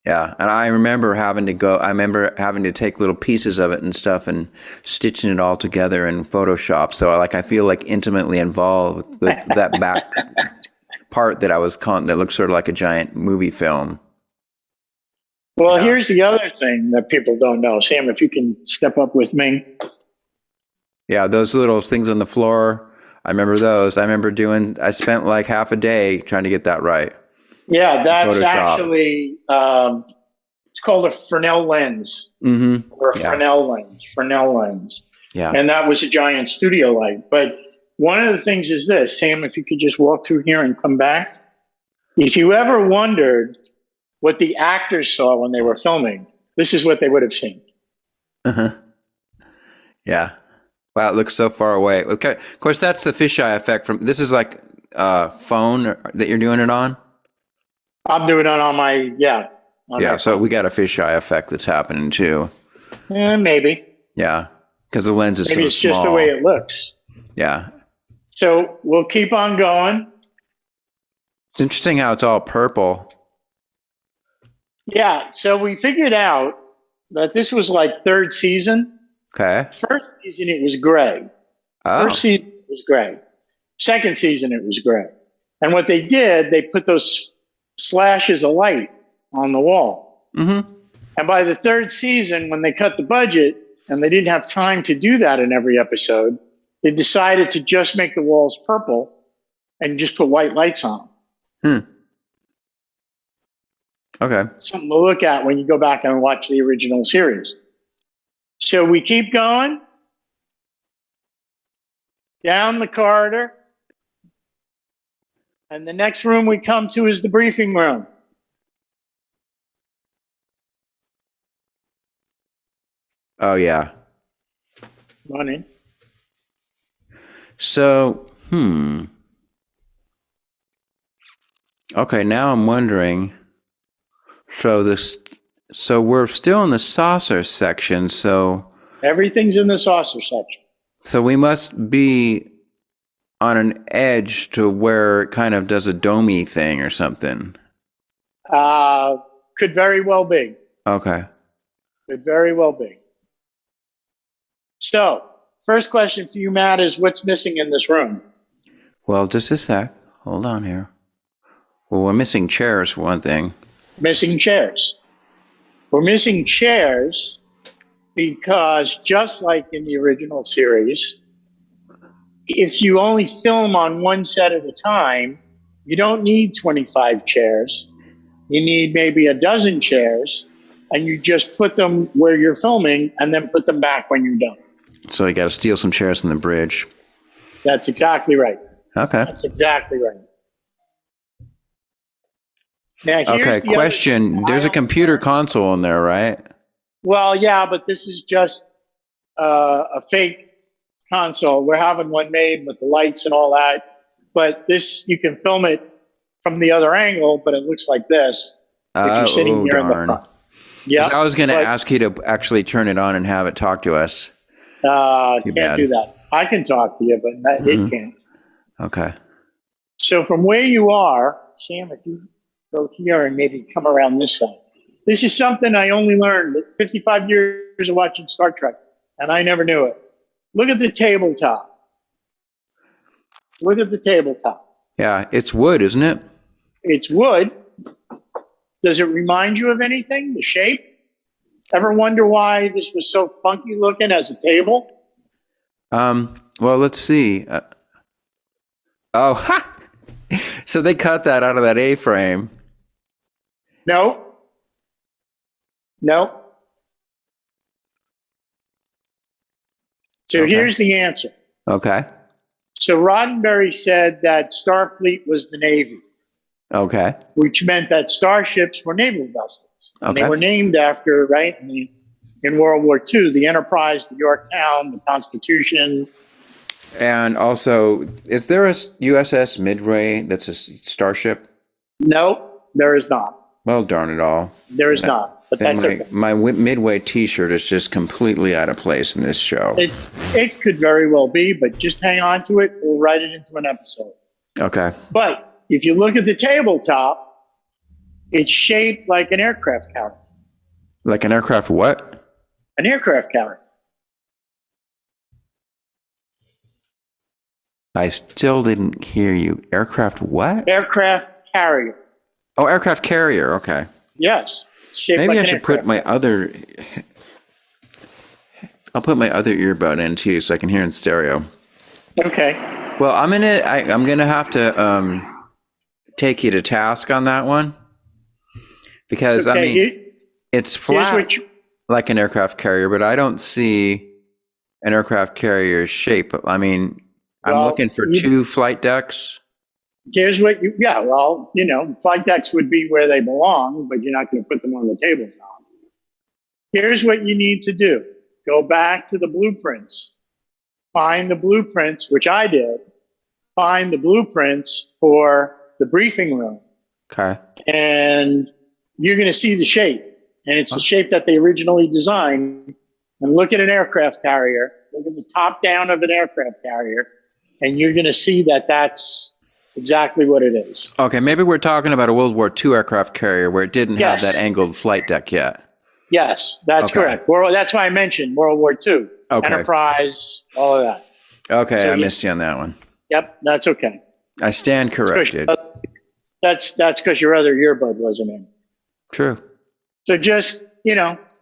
Yeah, and I remember having to take little pieces of it and stuff and stitching it all together in Photoshop. So I feel like intimately involved with that back part that I was that looks sort of like a giant movie film. Well, Yeah. here's the other thing that people don't know. Sam, if you can step up with me. Yeah, those little things on the floor, I remember those. I spent like half a day trying to get that right. Yeah, that's Photoshop. actually, it's called a Fresnel lens Mm-hmm. or a Fresnel lens. Yeah. And that was a giant studio light. But one of the things is this, Sam, if you could just walk through here and come back. If you ever wondered what the actors saw when they were filming, this is what they would have seen. Uh-huh. Yeah. Wow, it looks so far away. Okay. Of course, that's the fisheye effect this is like phone that you're doing it on? I'm doing it on my, So we got a fisheye effect that's happening too. Maybe. Yeah. Because the lens is Maybe so it's small. just the way it looks. Yeah. So we'll keep on going. It's interesting how it's all purple. Yeah, so we figured out that this was like third season. Okay. First season, it was gray. Oh. First season, it was gray. Second season, it was gray. And what they did, they put those slashes of light on the wall. Mm-hmm. And by the third season, when they cut the budget and they didn't have time to do that in every episode, they decided to just make the walls purple and just put white lights on them. Okay. Something to look at when you go back and watch the original series. So we keep going down the corridor. And the next room we come to is the briefing room. Oh, yeah. Come on in. So, Okay, now I'm wondering. So we're still in the saucer section. So Everything's in the saucer section. So we must be on an edge to where it kind of does a domey thing or something. Could very well be. Okay. Could very well be. So, first question for you, Matt, is what's missing in this room? Well, just a sec. Hold on here. Well, we're missing chairs for one thing. Missing chairs. We're missing chairs because just like in the original series, if you only film on one set at a time, you don't need 25 chairs. You need maybe a dozen chairs, and you just put them where you're filming and then put them back when you're done. So you got to steal some chairs from the bridge. That's exactly right. Okay. That's exactly right. Now, here's Okay, the question. There's a computer console in there, right? Well, yeah, but this is just a fake console. We're having one made with the lights and all that. But this, you can film it from the other angle, but it looks like this if you're sitting here in the front. Yeah, I was going to ask you to actually turn it on and have it talk to us. Can't do that. I can talk to you, but it can't. Okay. So from where you are, Sam, if you go here and maybe come around this side. This is something I only learned 55 years of watching Star Trek, and I never knew it. Look at the tabletop. Look at the tabletop. Yeah, it's wood, isn't it? It's wood. Does it remind you of anything? The shape? Ever wonder why this was so funky looking as a table? Well, let's see. Ha! So they cut that out of that A-frame. No. No. So Okay. here's the answer. Okay. So Roddenberry said that Starfleet was the Navy, Okay. which meant that starships were naval vessels. And Okay. they were named after, right, in World War II, the Enterprise, the Yorktown, the Constitution. And also, is there a USS Midway that's a starship? No, there is not. Well, darn it all. There is not. But Then that's okay. my Midway T-shirt is just completely out of place in this show. It could very well be, but just hang on to it. We'll write it into an episode. Okay. But if you look at the tabletop, it's shaped like an aircraft carrier. Like an aircraft what? An aircraft carrier. I still didn't hear you. Aircraft what? Aircraft carrier. Oh, aircraft carrier. Okay. Yes. Shaped Maybe like I an should put aircraft my other... I'll put my other earbud in too so I can hear in stereo. Okay. Well, I'm gonna have to take you to task on that one. Because Okay, I mean it's flat like an aircraft carrier, but I don't see an aircraft carrier shape. I mean, I'm looking for two flight decks. Here's what flight decks would be where they belong, but you're not going to put them on the tabletop. Here's what you need to do. Go back to the blueprints. Find the blueprints, which I did. Find the blueprints for the briefing room. Okay. And you're going to see the shape. And it's the shape that they originally designed. And look at an aircraft carrier. Look at the top down of an aircraft carrier. And you're going to see that that's exactly what it is. Okay, maybe we're talking about a World War II aircraft carrier where it didn't have that angled flight deck yet. Yes, that's correct. That's why I mentioned World War II. Okay. Enterprise, all of that. Okay, so I missed you on that one. Yep, that's okay. I stand corrected. That's because your other earbud wasn't in. True. So just,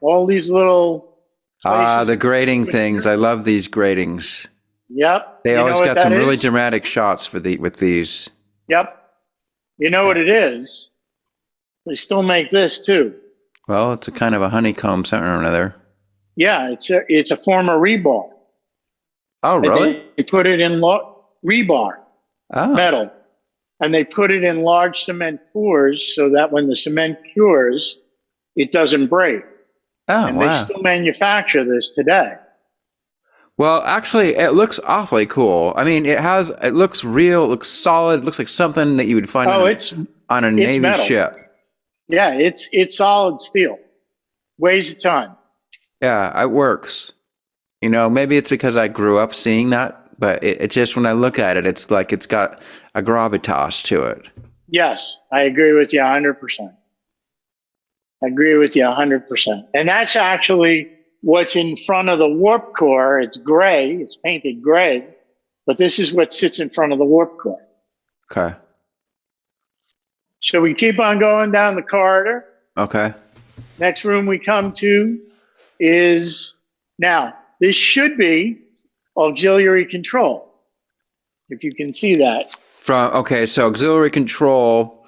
all these little the grading things. I love these gradings. Yep. They always got some really dramatic shots with these. Yep. You know what it is? They still make this too. Well, it's a kind of a honeycomb something or another. Yeah, it's a form of rebar. Oh, really? They put it in rebar, metal, and they put it in large cement pours so that when the cement cures, it doesn't break. Oh, and they still manufacture this today. Well, actually, it looks awfully cool. I mean, it looks real, it looks solid, it looks like something that you would find on a Navy metal. ship. Yeah, it's solid steel. Weighs a ton. Yeah, it works. Maybe it's because I grew up seeing that, but it just, when I look at it, it's like it's got a gravitas to it. Yes, I agree with you 100%. I agree with you 100%. And that's actually what's in front of the warp core. It's gray. It's painted gray. But this is what sits in front of the warp core. Okay. So we keep on going down the corridor. Okay. Next room we come to is, now, this should be auxiliary control, if you can see that. So auxiliary control,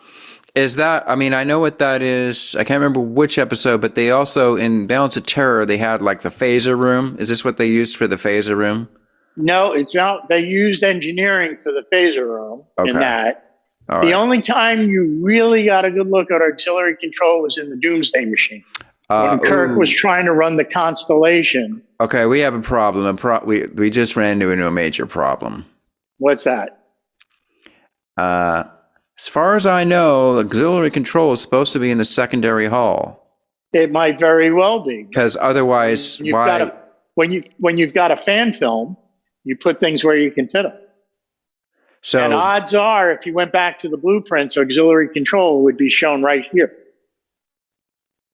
is that, I mean, I know what that is. I can't remember which episode, but they also, in Balance of Terror, they had like the phaser room. Is this what they used for the phaser room? No, it's not. They used engineering for the phaser room in that. All the only time you really got a good look at auxiliary control was in the Doomsday Machine. When Kirk was trying to run the Constellation. Okay, we have a problem. We just ran into a major problem. What's that? As far as I know, auxiliary control is supposed to be in the secondary hall. It might very well be. Because otherwise, why? When you've got a fan film, you put things where you can fit them. So, and odds are, if you went back to the blueprints, auxiliary control would be shown right here.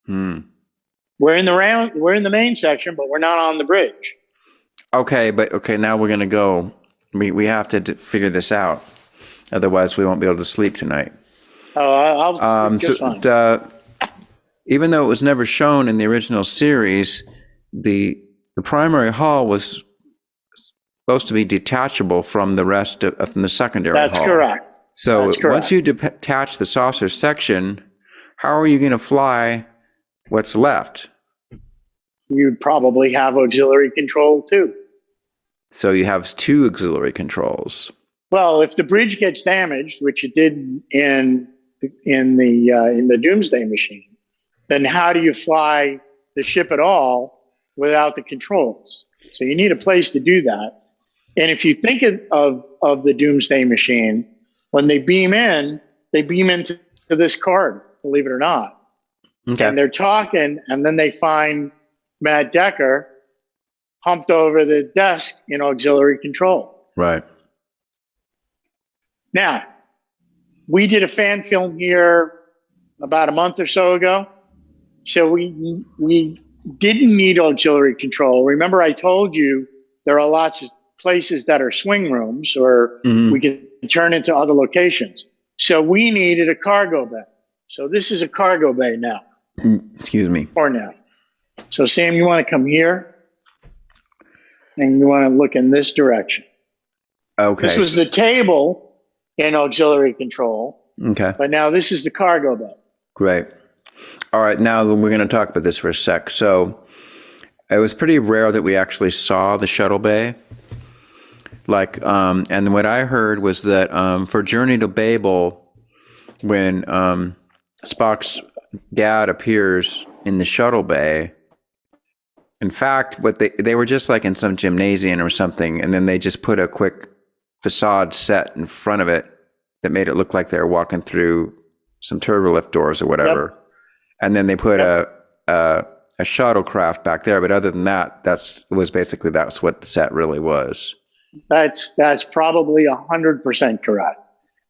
We're in the main section, but we're not on the bridge. Okay, now we're gonna go. We have to figure this out. Otherwise, we won't be able to sleep tonight. Oh, I'll just fine. Even though it was never shown in the original series, the primary hull was supposed to be detachable from the rest of from the secondary hull. That's correct. So That's correct. once you detach the saucer section, how are you going to fly what's left? You'd probably have auxiliary control too. So you have two auxiliary controls. Well, if the bridge gets damaged, which it did in the Doomsday Machine, then how do you fly the ship at all without the controls? So you need a place to do that. And if you think of the Doomsday Machine, when they beam into this card, believe it or not. Okay. And they're talking, and then they find Matt Decker humped over the desk in auxiliary control. Right. Now, we did a fan film here about a month or so ago. So we didn't need auxiliary control. Remember, I told you there are lots of places that are swing rooms, or we can turn into other locations. So we needed a cargo bay. So this is a cargo bay now. Excuse me. For now. So Sam, you want to come here, and you want to look in this direction. Okay. This was the table in auxiliary control. Okay. But now this is the cargo bay. Great. All right, now we're going to talk about this for a sec. So it was pretty rare that we actually saw the shuttle bay. And what I heard was that for Journey to Babel, when Spock's dad appears in the shuttle bay, in fact, what they were just like in some gymnasium or something, and then they just put a quick facade set in front of it that made it look like they were walking through some turbolift doors or whatever. Yep. And then they put a shuttlecraft back there. But other than that, that's what the set really was. That's probably 100% correct.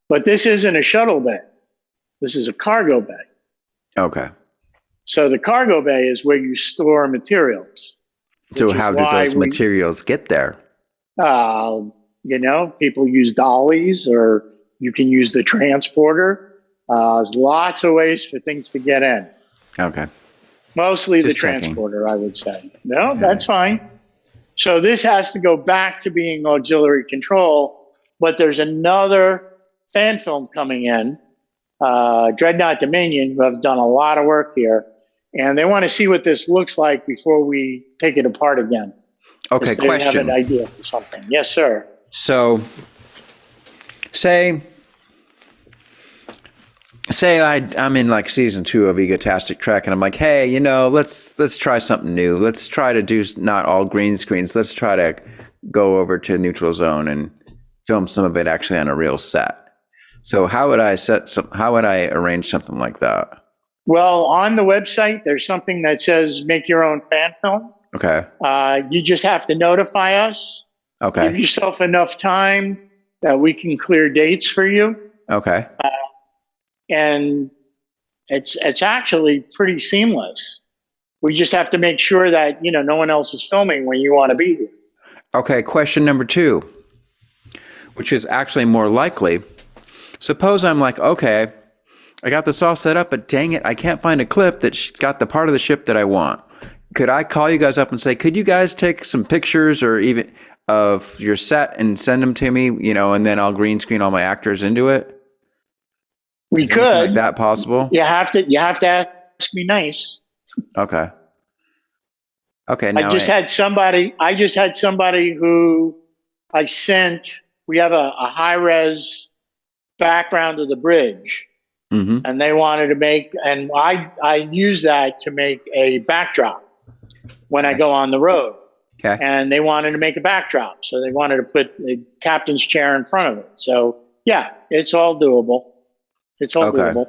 But this isn't a shuttle bay. This is a cargo bay. Okay. So the cargo bay is where you store materials. So how do those materials get there? People use dollies, or you can use the transporter. There's lots of ways for things to get in. Okay. Mostly just the transporter, I would say. No, that's fine. So this has to go back to being auxiliary control, but there's another fan film coming in, Dreadnought Dominion, who have done a lot of work here, and they want to see what this looks like before we take it apart again. Okay, they question. Have an idea for something. Yes, sir. So, say I'm in like season 2 of Egotastic Trek, and I'm like, hey, let's try something new. Let's try to do not all green screens. Let's try to go over to Neutral Zone and film some of it actually on a real set. So how would I arrange something like that? Well, on the website, there's something that says make your own fan film. Okay. You just have to notify us. Okay. Give yourself enough time that we can clear dates for you. Okay. And it's actually pretty seamless. We just have to make sure that, no one else is filming when you want to be here. Okay, question number 2, which is actually more likely. Suppose I'm like, okay, I got this all set up, but dang it, I can't find a clip that's got the part of the ship that I want. Could I call you guys up and say, could you guys take some pictures or even of your set and send them to me, and then I'll green screen all my actors into it? We could. Like that possible? You have to ask me nice. Okay. Okay. Now I just had somebody who I sent. We have a high res background of the bridge, and they wanted to make, and I use that to make a backdrop when I go on the road. Okay. And they wanted to make a backdrop, so they wanted to put the captain's chair in front of it. So yeah, it's all doable. It's all doable.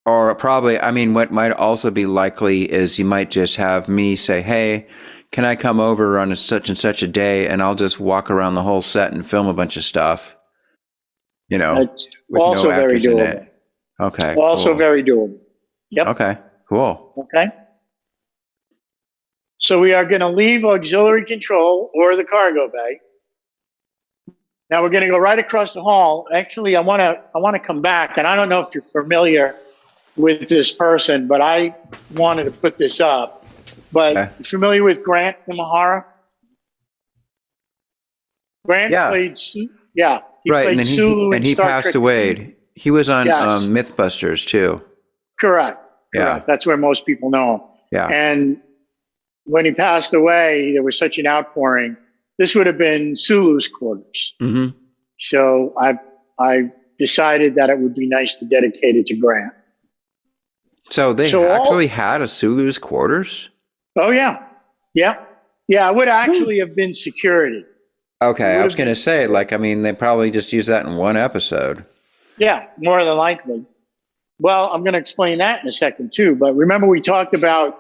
Or probably, what might also be likely is you might just have me say, hey, can I come over on such and such a day, and I'll just walk around the whole set and film a bunch of stuff, It's with also no very actors in doable. it. Okay. Also cool. very doable. Yep. Okay, cool. Okay. So we are going to leave auxiliary control or the cargo bay. Now we're going to go right across the hall. Actually, I want to come back, and I don't know if you're familiar with this person, but I wanted to put this up. But you familiar with Grant Imahara? Grant played, he played Sulu and he Star passed Trek away. TOS. He was on Mythbusters too. Correct. Yeah, that's where most people know him. Yeah, and when he passed away, there was such an outpouring. This would have been Sulu's quarters. Mm-hmm. So I decided that it would be nice to dedicate it to Grant. So they actually had a Sulu's quarters? Oh, yeah. Yeah. Yeah, it would actually have been security. Okay, I was going to say, they probably just used that in one episode. Yeah, more than likely. Well, I'm going to explain that in a second, too. But remember, we talked about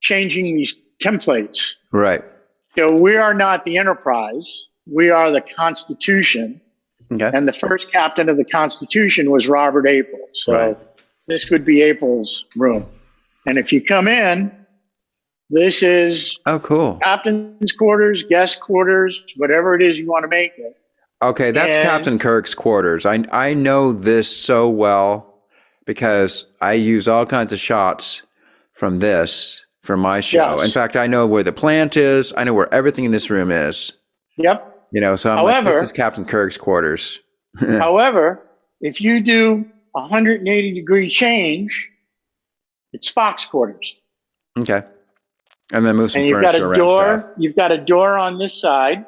changing these templates. Right. So we are not the Enterprise. We are the Constitution. Okay. And the first captain of the Constitution was Robert April. So this would be April's room. And if you come in, this is cool. captain's quarters, guest quarters, whatever it is you want to make it. Okay, that's Captain Kirk's quarters. I know this so well because I use all kinds of shots from this for my show. Yes. In fact, I know where the plant is. I know where everything in this room is. Yep. So I'm this is Captain Kirk's quarters. However, if you do a 180-degree change, it's Spock's quarters. Okay. And then move some and furniture around. You've got a door on this side.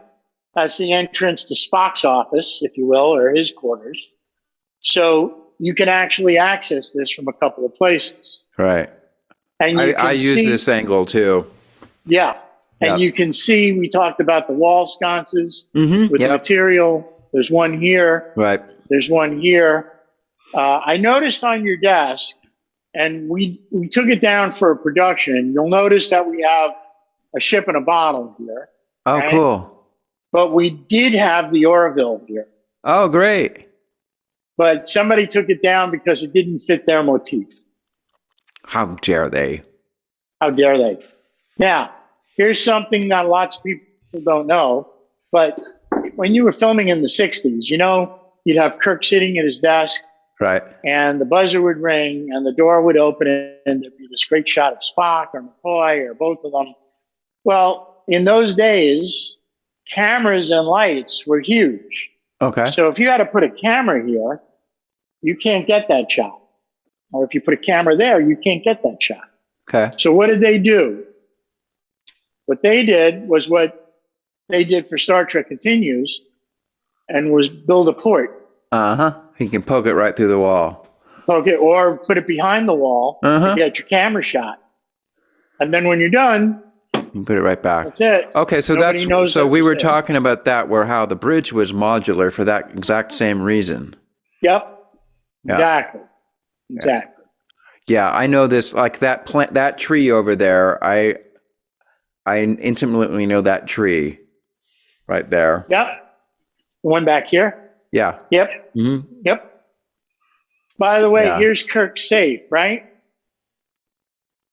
That's the entrance to Spock's office, if you will, or his quarters. So you can actually access this from a couple of places. Right. And I use this angle too. Yeah. And you can see, we talked about the wall sconces with the material. There's one here. Right. There's one here. I noticed on your desk, and we took it down for a production. You'll notice that we have a ship in a bottle here. Oh, right? Cool. But we did have the Orville here. Oh, great. But somebody took it down because it didn't fit their motif. How dare they? How dare they? Now, here's something that lots of people don't know. But when you were filming in the 60s, you'd have Kirk sitting at his desk. Right. And the buzzer would ring and the door would open and there'd be this great shot of Spock or McCoy or both of them. Well, in those days, cameras and lights were huge. Okay. So if you had to put a camera here, you can't get that shot. Or if you put a camera there, you can't get that shot. Okay. So what did they do? What they did was what they did for Star Trek Continues and was build a port. Uh-huh. You can poke it right through the wall. Poke it or put it behind the wall to get your camera shot. And then when you're done, you put it right back. That's it. Okay, so we were talking about that, where how the bridge was modular for that exact same reason. Yep. Exactly. Exactly. Yeah, I know this. Like that tree over there. I intimately know that tree, right there. Yep. The one back here. Yeah. Yep. Mm-hmm. Yep. By the way, here's Kirk's safe, right?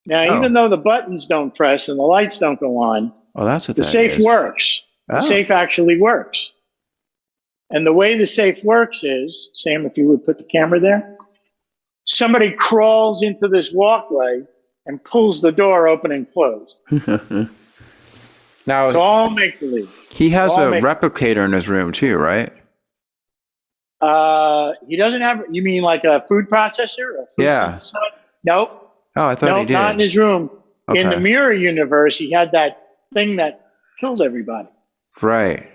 Now, even though the buttons don't press and the lights don't go on, the safe works. The safe actually works. And the way the safe works is, Sam, if you would put the camera there, somebody crawls into this walkway and pulls the door open and closed. Now, it's all make-believe. He has a replicator in his room too, right? He doesn't have, you mean like a food processor? Processor? Nope. Oh, I thought he did. Not in his room. Okay. In the mirror universe, he had that thing that killed everybody. Right.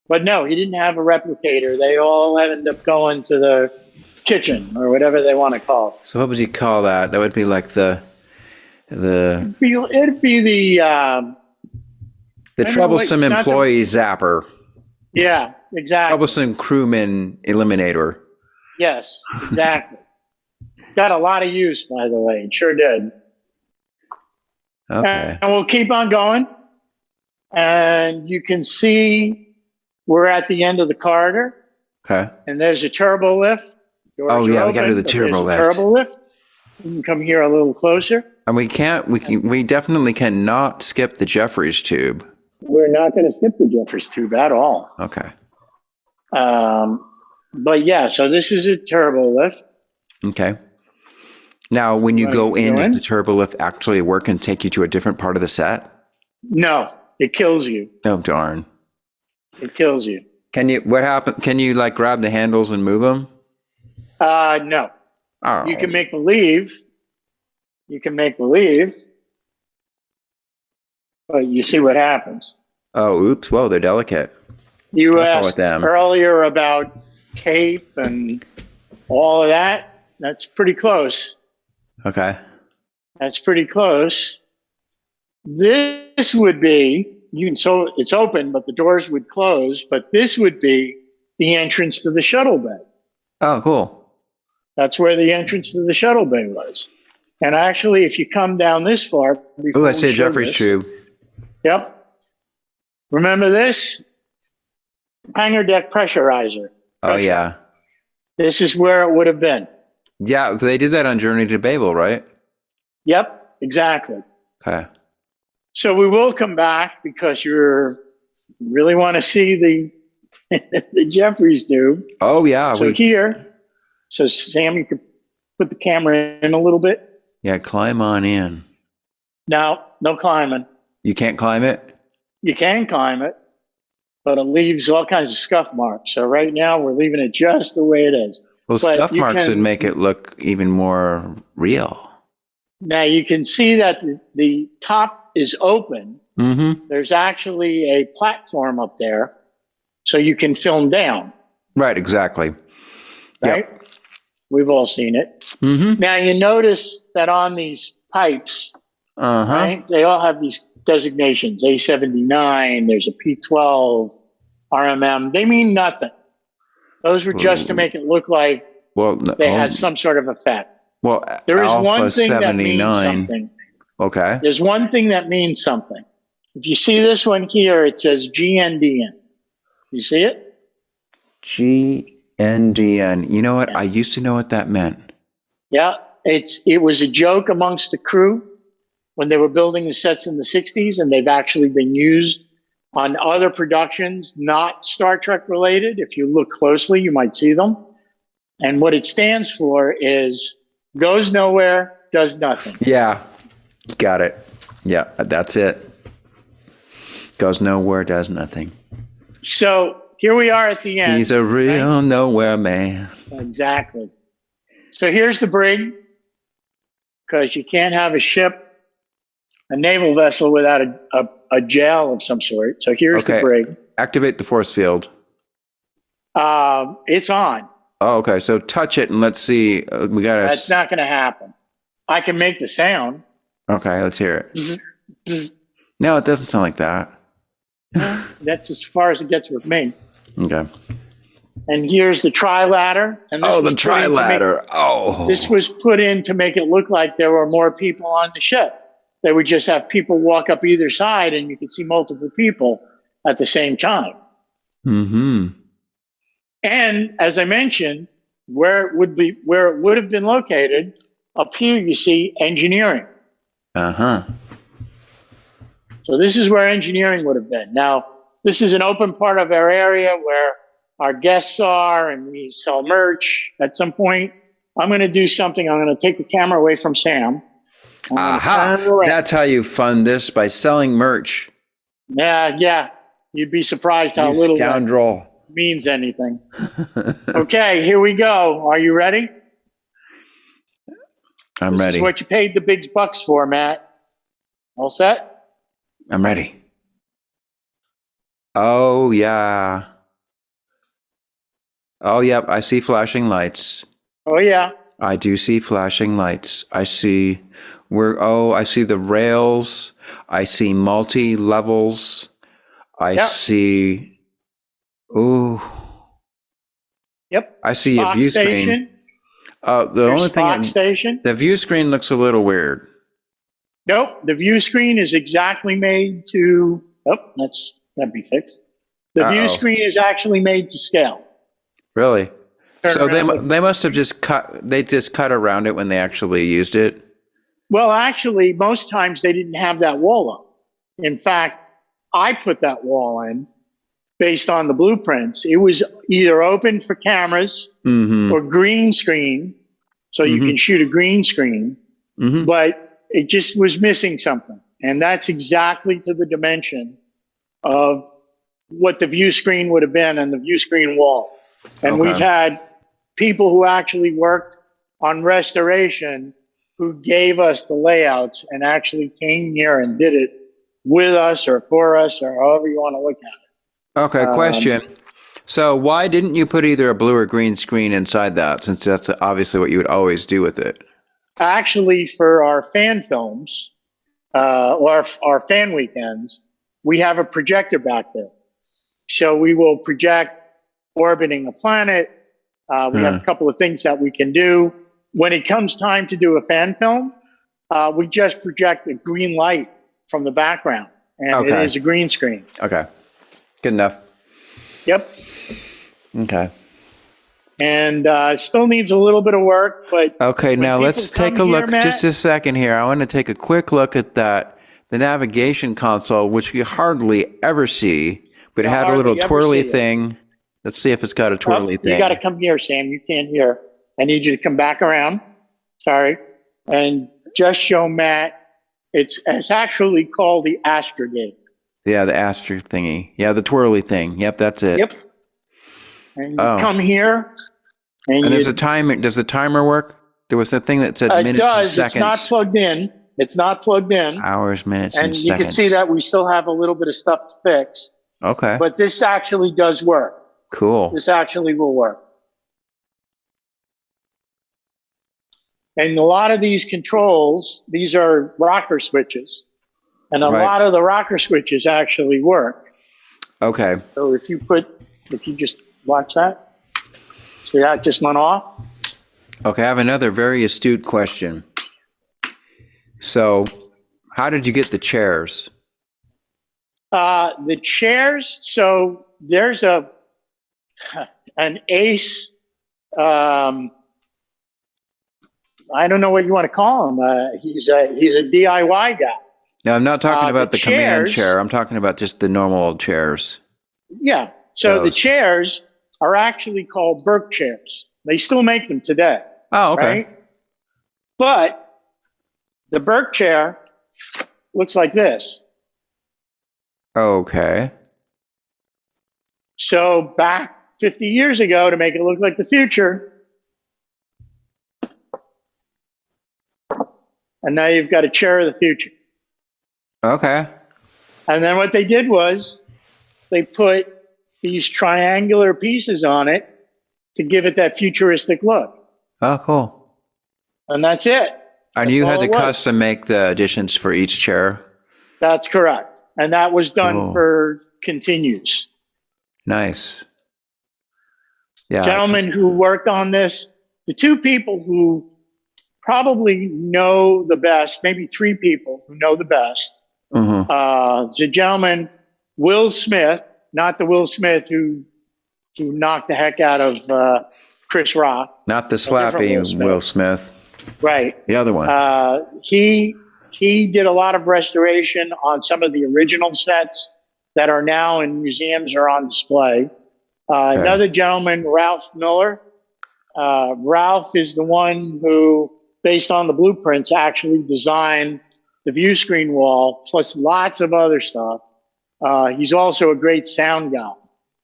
But no, he didn't have a replicator. They all ended up going to the kitchen or whatever they want to call it. So what would you call that? That would be like it'd be the troublesome employee zapper. Yeah, exactly. Troublesome crewman eliminator. Yes, exactly. Got a lot of use, by the way. It sure did. Okay. And we'll keep on going. And you can see we're at the end of the corridor. Okay. And there's a turbo lift. Doors we got to do the turbo lift. You can come here a little closer. And we definitely cannot skip the Jeffries tube. We're not going to skip the Jeffries tube at all. Okay. But yeah, so this is a turbo lift. Okay. Now, when you go in, does in? the turbo lift actually work and take you to a different part of the set? No, it kills you. Oh, darn. It kills you. What happened? Can you like grab the handles and move them? No. Oh. You can make believe. But you see what happens. Oh, oops. Whoa, they're delicate. You Careful asked earlier about cape and all of that. That's pretty close. Okay. That's pretty close. This would be, so it's open, but the doors would close, but this would be the entrance to the shuttle bay. Oh, cool. That's where the entrance to the shuttle bay was. And actually, if you come down this far, Oh, I see a Jeffries tube. Yep. Remember this? Hangar deck pressurizer. Oh, yeah. This is where it would have been. Yeah, they did that on Journey to Babel, right? Yep, exactly. Okay. So we will come back because you really want to see the Jeffries tube. Oh, yeah. So Sam, you could put the camera in a little bit. Yeah, climb on in. No climbing. You can't climb it? You can climb it, but it leaves all kinds of scuff marks. So right now we're leaving it just the way it is. Well, scuff marks would make it look even more real. Now you can see that the top is open. Mm-hmm. There's actually a platform up there, so you can film down. Right, exactly. Right? Yep. We've all seen it. Mm-hmm. Now you notice that on these pipes, right, they all have these designations. A79, there's a P12, RMM. They mean nothing. Those were just to make it look like they had some sort of effect. Well, there is Alpha one thing 79. that means something. Okay. There's one thing that means something. If you see this one here, it says GNDN. You see it? GNDN. You know what? Yeah. I used to know what that meant. Yeah. It was a joke amongst the crew when they were building the sets in the 60s, and they've actually been used on other productions, not Star Trek related. If you look closely, you might see them. And what it stands for is goes nowhere, does nothing. Yeah, got it. Yeah, that's it. Goes nowhere, does nothing. So here we are at the end. He's a real nowhere man. Exactly. So here's the brig, because you can't have a ship, a naval vessel, without a jail of some sort. So here's the brig. Activate the force field. It's on. Oh, okay. So touch it and let's see. That's not going to happen. I can make the sound. Okay, let's hear it. No, it doesn't sound like that. That's as far as it gets with me. Okay. And here's the tri-ladder. And the tri-ladder. This was put in to make it look like there were more people on the ship. They would just have people walk up either side, and you could see multiple people at the same time. Mm-hmm. And as I mentioned, where it would have been located, up here you see engineering. Uh-huh. So this is where engineering would have been. Now, this is an open part of our area where our guests are, and we sell merch at some point. I'm going to do something. I'm going to take the camera away from Sam. Aha! That's how you fund this, by selling merch. Yeah. You'd be surprised how little that means anything. Okay, here we go. Are you ready? I'm ready. This is what you paid the big bucks for, Matt. All set? I'm ready. Oh, yeah. Oh, yep. I see flashing lights. Oh, yeah. I do see flashing lights. I see I see the rails. I see multi-levels. I see. Ooh. Yep. I see a view screen. The only thing, the view screen looks a little weird. Nope. The view screen is exactly made to. Oh, that'd be fixed. The view screen is actually made to scale. Really? So they must have just cut. They just cut around it when they actually used it. Well, actually, most times they didn't have that wall up. In fact, I put that wall in based on the blueprints. It was either open for cameras or green screen, so you can shoot a green screen, but it just was missing something. And that's exactly to the dimension of what the view screen would have been and the view screen wall. And we've had people who actually worked on restoration who gave us the layouts and actually came here and did it with us or for us or however you want to look at it. Okay, question. So why didn't you put either a blue or green screen inside that, since that's obviously what you would always do with it? Actually, for our fan films or our fan weekends, we have a projector back there. So we will project orbiting a planet. We have a couple of things that we can do. When it comes time to do a fan film, we just project a green light from the background, and it is a green screen. Okay. Good enough. Yep. Okay. And still needs a little bit of work, but okay. Now let's take a look. Matt, just a second here. I want to take a quick look at the navigation console, which you hardly ever see, but it had a little twirly thing. Let's see if it's got a twirly thing. You got to come here, Sam. You can't hear. I need you to come back around. Sorry, and just show Matt. It's actually called the astrogate. Yeah, the astro thingy. Yeah, the twirly thing. Yep, that's it. Yep. And you come here. And there's a timer. Does the timer work? There was a thing that said minutes and seconds. It's not plugged in. It's not plugged in. Hours, minutes, and seconds. And you can see that we still have a little bit of stuff to fix. Okay. But this actually does work. Cool. This actually will work. And a lot of these controls, these are rocker switches. And a lot of the rocker switches actually work. Okay. So if you just watch that. See that just went off? Okay, I have another very astute question. So, how did you get the chairs? The chairs, so there's an ace, I don't know what you want to call him. He's a DIY guy. No, I'm not talking about the command chair. I'm talking about just the normal old chairs. Yeah. So the chairs are actually called Burke chairs. They still make them today. Oh, okay. Right? But the Burke chair looks like this. Okay. So back 50 years ago, to make it look like the future, and now you've got a chair of the future. Okay. And then what they did was they put these triangular pieces on it to give it that futuristic look. Oh, cool. And that's it. And you had to custom make the additions for each chair? That's correct. And that was done for continues. Nice. Yeah. Gentlemen who worked on this, the two people who probably know the best, maybe three people who know the best. The gentleman, Will Smith, not the Will Smith who knocked the heck out of Chris Rock. Not the slappy Will Smith. Right. The other one. He did a lot of restoration on some of the original sets that are now in museums or on display. Another gentleman, Ralph Miller. Ralph is the one who, based on the blueprints, actually designed the view screen wall, plus lots of other stuff. He's also a great sound guy.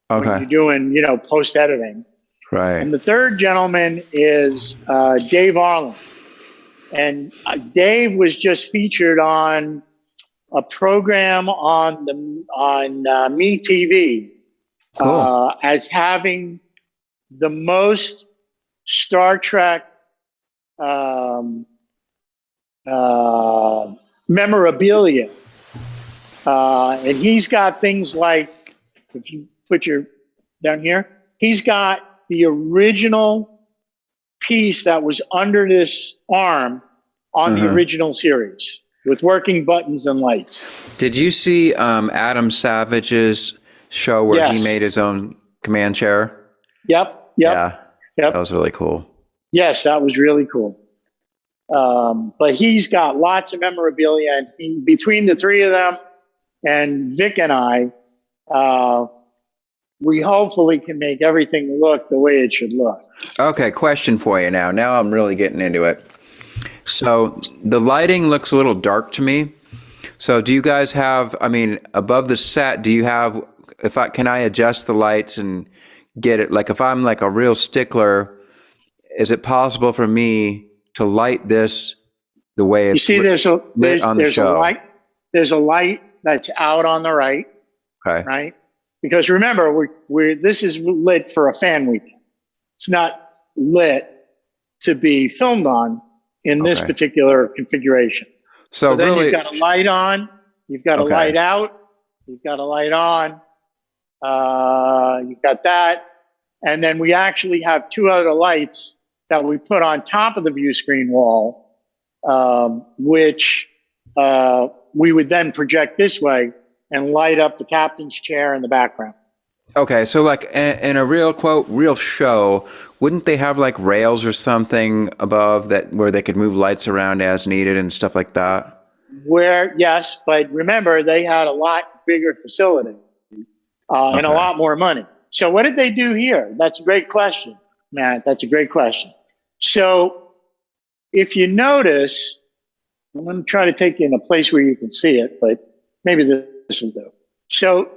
When you're doing, post-editing. Right. And the third gentleman is Dave Arlen. And Dave was just featured on a program on MeTV as having the most Star Trek memorabilia. And he's got things like, if you put your down here, he's got the original piece that was under this arm on the original series with working buttons and lights. Did you see Adam Savage's show where he made his own command chair? Yep. Yeah. That was really cool. Yes, that was really cool. But he's got lots of memorabilia, and between the three of them and Vic and I, we hopefully can make everything look the way it should look. Okay, question for you now. Now I'm really getting into it. So the lighting looks a little dark to me. So do you guys have, I mean, above the set, do you have, can I adjust the lights and get it, like if I'm like a real stickler, is it possible for me to light this the way it's lit on the show? There's a light that's out on the right. Okay. Right? Because remember, this is lit for a fan weekend. It's not lit to be filmed on in this particular configuration. So then really, you've got a light on, you've got a light out, you've got a light on, you've got that. And then we actually have two other lights that we put on top of the view screen wall, which we would then project this way and light up the captain's chair in the background. Okay, so like in a real quote, real show, wouldn't they have like rails or something above that where they could move lights around as needed and stuff like that? Yes, but remember they had a lot bigger facility and a lot more money. So what did they do here? That's a great question, Matt. That's a great question. So if you notice, I'm going to try to take you in a place where you can see it, but maybe this will do. So,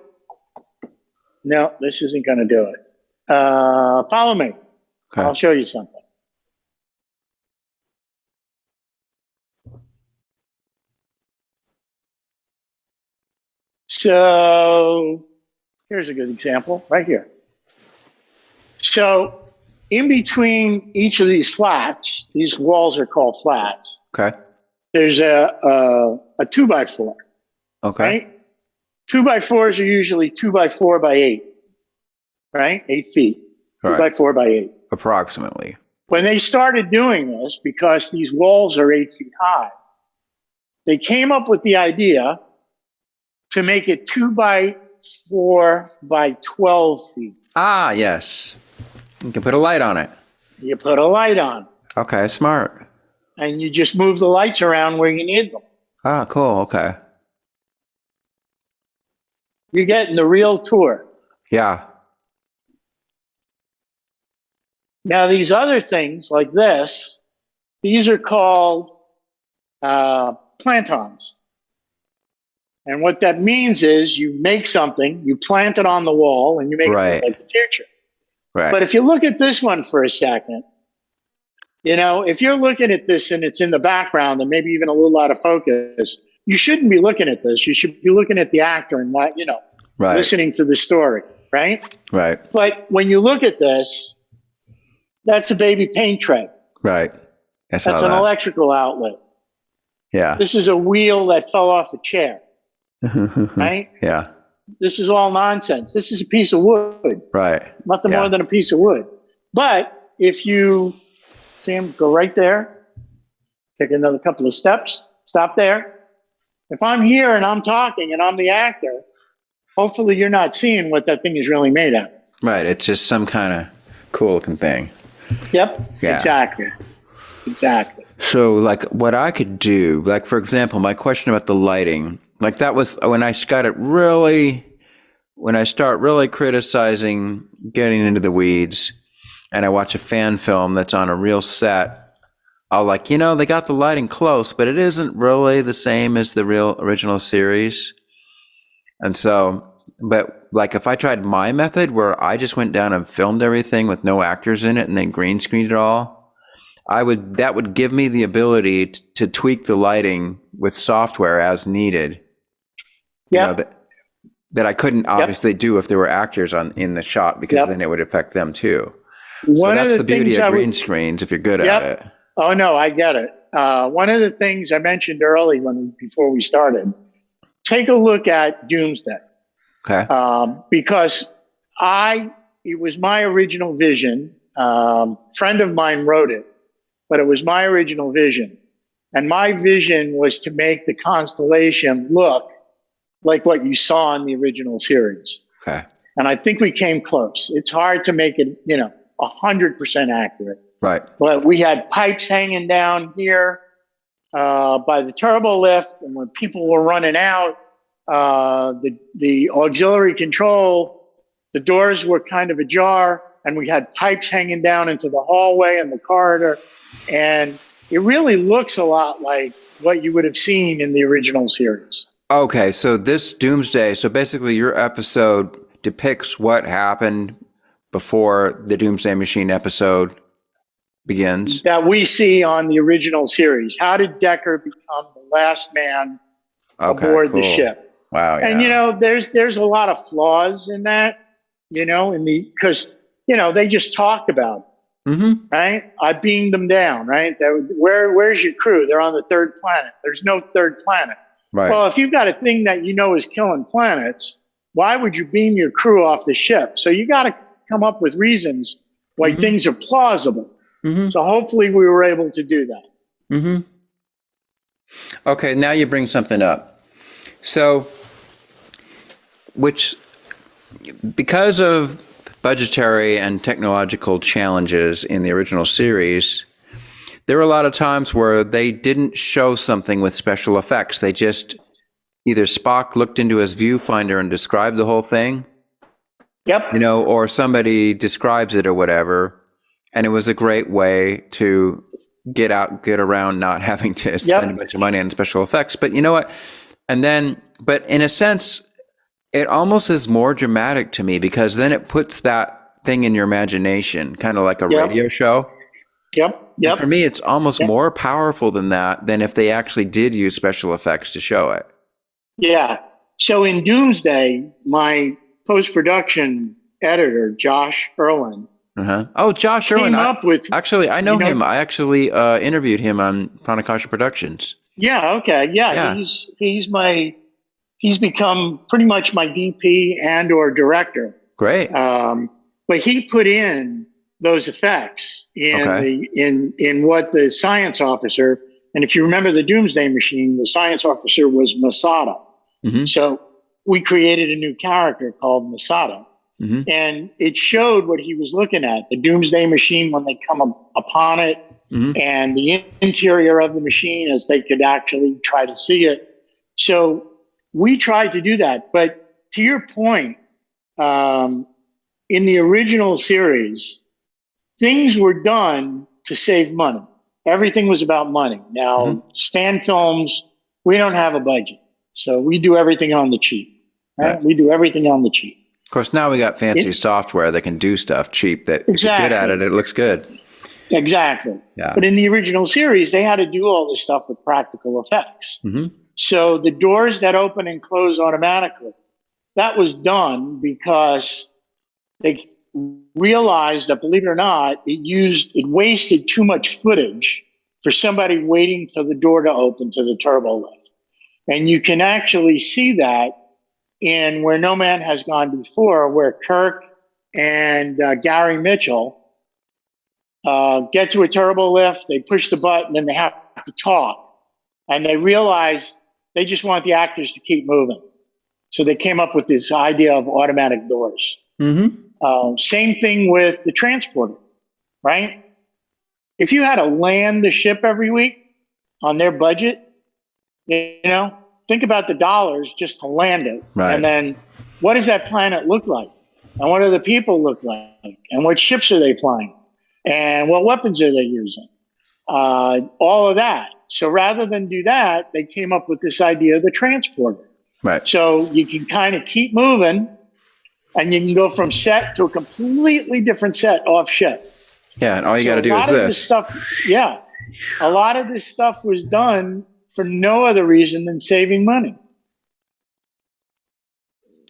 no, this isn't going to do it. Follow me. Okay. I'll show you something. So, here's a good example right here. So, in between each of these flats, these walls are called flats. Okay. There's a 2x4. Okay. Right? 2x4s are usually 2x4 by 8, right? 8 feet. Right. 2x4 by 8. Approximately. When they started doing this, because these walls are 8 feet high, they came up with the idea to make it 2x4 by 12 feet. Ah, yes. You can put a light on it. You put a light on. Okay, smart. And you just move the lights around where you need them. Ah, cool. Okay. You're getting the real tour. Yeah. Now, these other things like this, these are called plantons. And what that means is you make something, you plant it on the wall, and you make it look like the future. Right. But if you look at this one for a second, you know, if you're looking at this and it's in the background and maybe even a little out of focus, you shouldn't be looking at this. You should be looking at the actor and, you know, listening to the story, right? Right. But when you look at this, that's a baby paint tray. Right. That's an electrical outlet. Yeah. This is a wheel that fell off a chair. Right? Yeah. This is all nonsense. This is a piece of wood. Right. Nothing more than a piece of wood. But if you see him go right there, take another couple of steps, stop there. If I'm here and I'm talking and I'm the actor, hopefully you're not seeing what that thing is really made of. Right. It's just some kind of cool looking thing. Yep. Yeah. Exactly. So like what I could do, like for example, my question about the lighting, like that was when I start really criticizing getting into the weeds and I watch a fan film that's on a real set, I'll like, you know, they got the lighting close, but it isn't really the same as the real original series. And so, but like if I tried my method where I just went down and filmed everything with no actors in it and then green screened it all, that would give me the ability to tweak the lighting with software as needed. Yeah. You know, that I couldn't obviously do if there were actors in the shot because then it would affect them too. So that's the beauty of green screens if you're good at it. Oh no, I get it. One of the things I mentioned early before we started, take a look at Doomsday. Okay. Because it was my original vision. Friend of mine wrote it, but it was my original vision. And my vision was to make the constellation look like what you saw in the original series. Okay. And I think we came close. It's hard to make it, 100% accurate. Right. But we had pipes hanging down here by the turbo lift. And when people were running out, the auxiliary control the doors were kind of ajar, and we had pipes hanging down into the hallway and the corridor. And it really looks a lot like what you would have seen in the original series. Okay, so this Doomsday, so basically your episode depicts what happened before the Doomsday Machine episode begins. That we see on the original series. How did Decker become the last man aboard the ship? Wow, yeah. And, there's a lot of flaws in that, because, they just talked about it. Mm-hmm. Right? I beamed them down, right? Where's your crew? They're on the third planet. There's no third planet. Right. Well, if you've got a thing that is killing planets, why would you beam your crew off the ship? So you got to come up with reasons why things are plausible. Mm-hmm. So hopefully we were able to do that. Mm-hmm. Okay, now you bring something up. So, because of budgetary and technological challenges in the original series, there were a lot of times where they didn't show something with special effects. They just either Spock looked into his viewfinder and described the whole thing. Yep. Or somebody describes it or whatever. And it was a great way to get around not having to spend a bunch of money on special effects. But you know what? But in a sense, it almost is more dramatic to me, because then it puts that thing in your imagination, kind of like a radio show. Yep. And for me, it's almost more powerful than that, than if they actually did use special effects to show it. Yeah. So in Doomsday, my post-production editor, Josh Erlin. Uh-huh. Oh, Josh Erlin. Actually, I know him. I actually interviewed him on Pranakasha Productions. Yeah. Okay. Yeah. He's become pretty much my DP and or director. Great. But he put in those effects in what the science officer, and if you remember the Doomsday Machine, the science officer was Masada. Mm-hmm. So we created a new character called Masada. Mm-hmm. And it showed what he was looking at, the Doomsday Machine when they come upon it, and the interior of the machine as they could actually try to see it. So we tried to do that. But to your point, in the original series, things were done to save money. Everything was about money. Now, Stan Films, we don't have a budget. So we do everything on the cheap. Right? We do everything on the cheap. Of course, now we got fancy software that can do stuff cheap that if you're good at it, it looks good. Exactly. Yeah. But in the original series, they had to do all this stuff with practical effects. Mm-hmm. So the doors that open and close automatically, that was done because they realized that, believe it or not, it wasted too much footage for somebody waiting for the door to open to the turbo lift. And you can actually see that in Where No Man Has Gone Before, where Kirk and Gary Mitchell get to a turbo lift, they push the button, and they have to talk. And they realize they just want the actors to keep moving. So they came up with this idea of automatic doors. Mm-hmm. Same thing with the transporter, right? If you had to land the ship every week on their budget, think about the dollars just to land it. Right. And then what does that planet look like? And what do the people look like? And what ships are they flying? And what weapons are they using? All of that. So rather than do that, they came up with this idea of the transporter. Right. So you can kind of keep moving, and you can go from set to a completely different set off ship. Yeah, and all you got to do is this. A lot of this stuff was done for no other reason than saving money.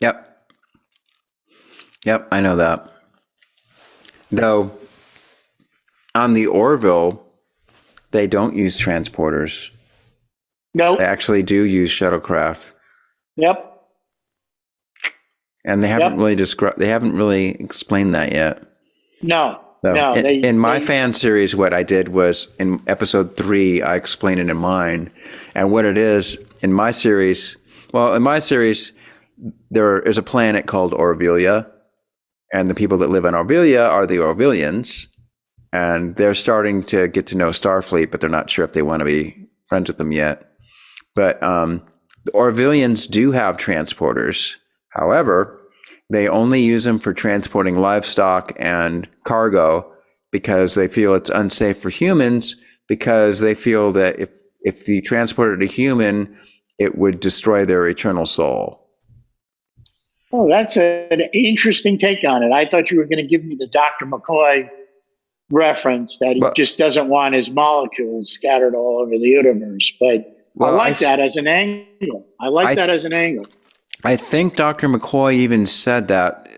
Yep, I know that. Though, on the Orville, they don't use transporters. No. They actually do use shuttlecraft. Yep. And they haven't really explained that yet. No. So no. In my fan series, what I did was in episode 3, I explained it in mine. And what it is in my series, there is a planet called Orvilla, and the people that live on Orvilla are the Orvillians, and they're starting to get to know Starfleet, but they're not sure if they want to be friends with them yet. But the Orvillians do have transporters. However, they only use them for transporting livestock and cargo because they feel it's unsafe for humans, because they feel that if you transported a human, it would destroy their eternal soul. Oh, that's an interesting take on it. I thought you were going to give me the Dr. McCoy reference that he just doesn't want his molecules scattered all over the universe. But I like that as an angle. I think Dr. McCoy even said that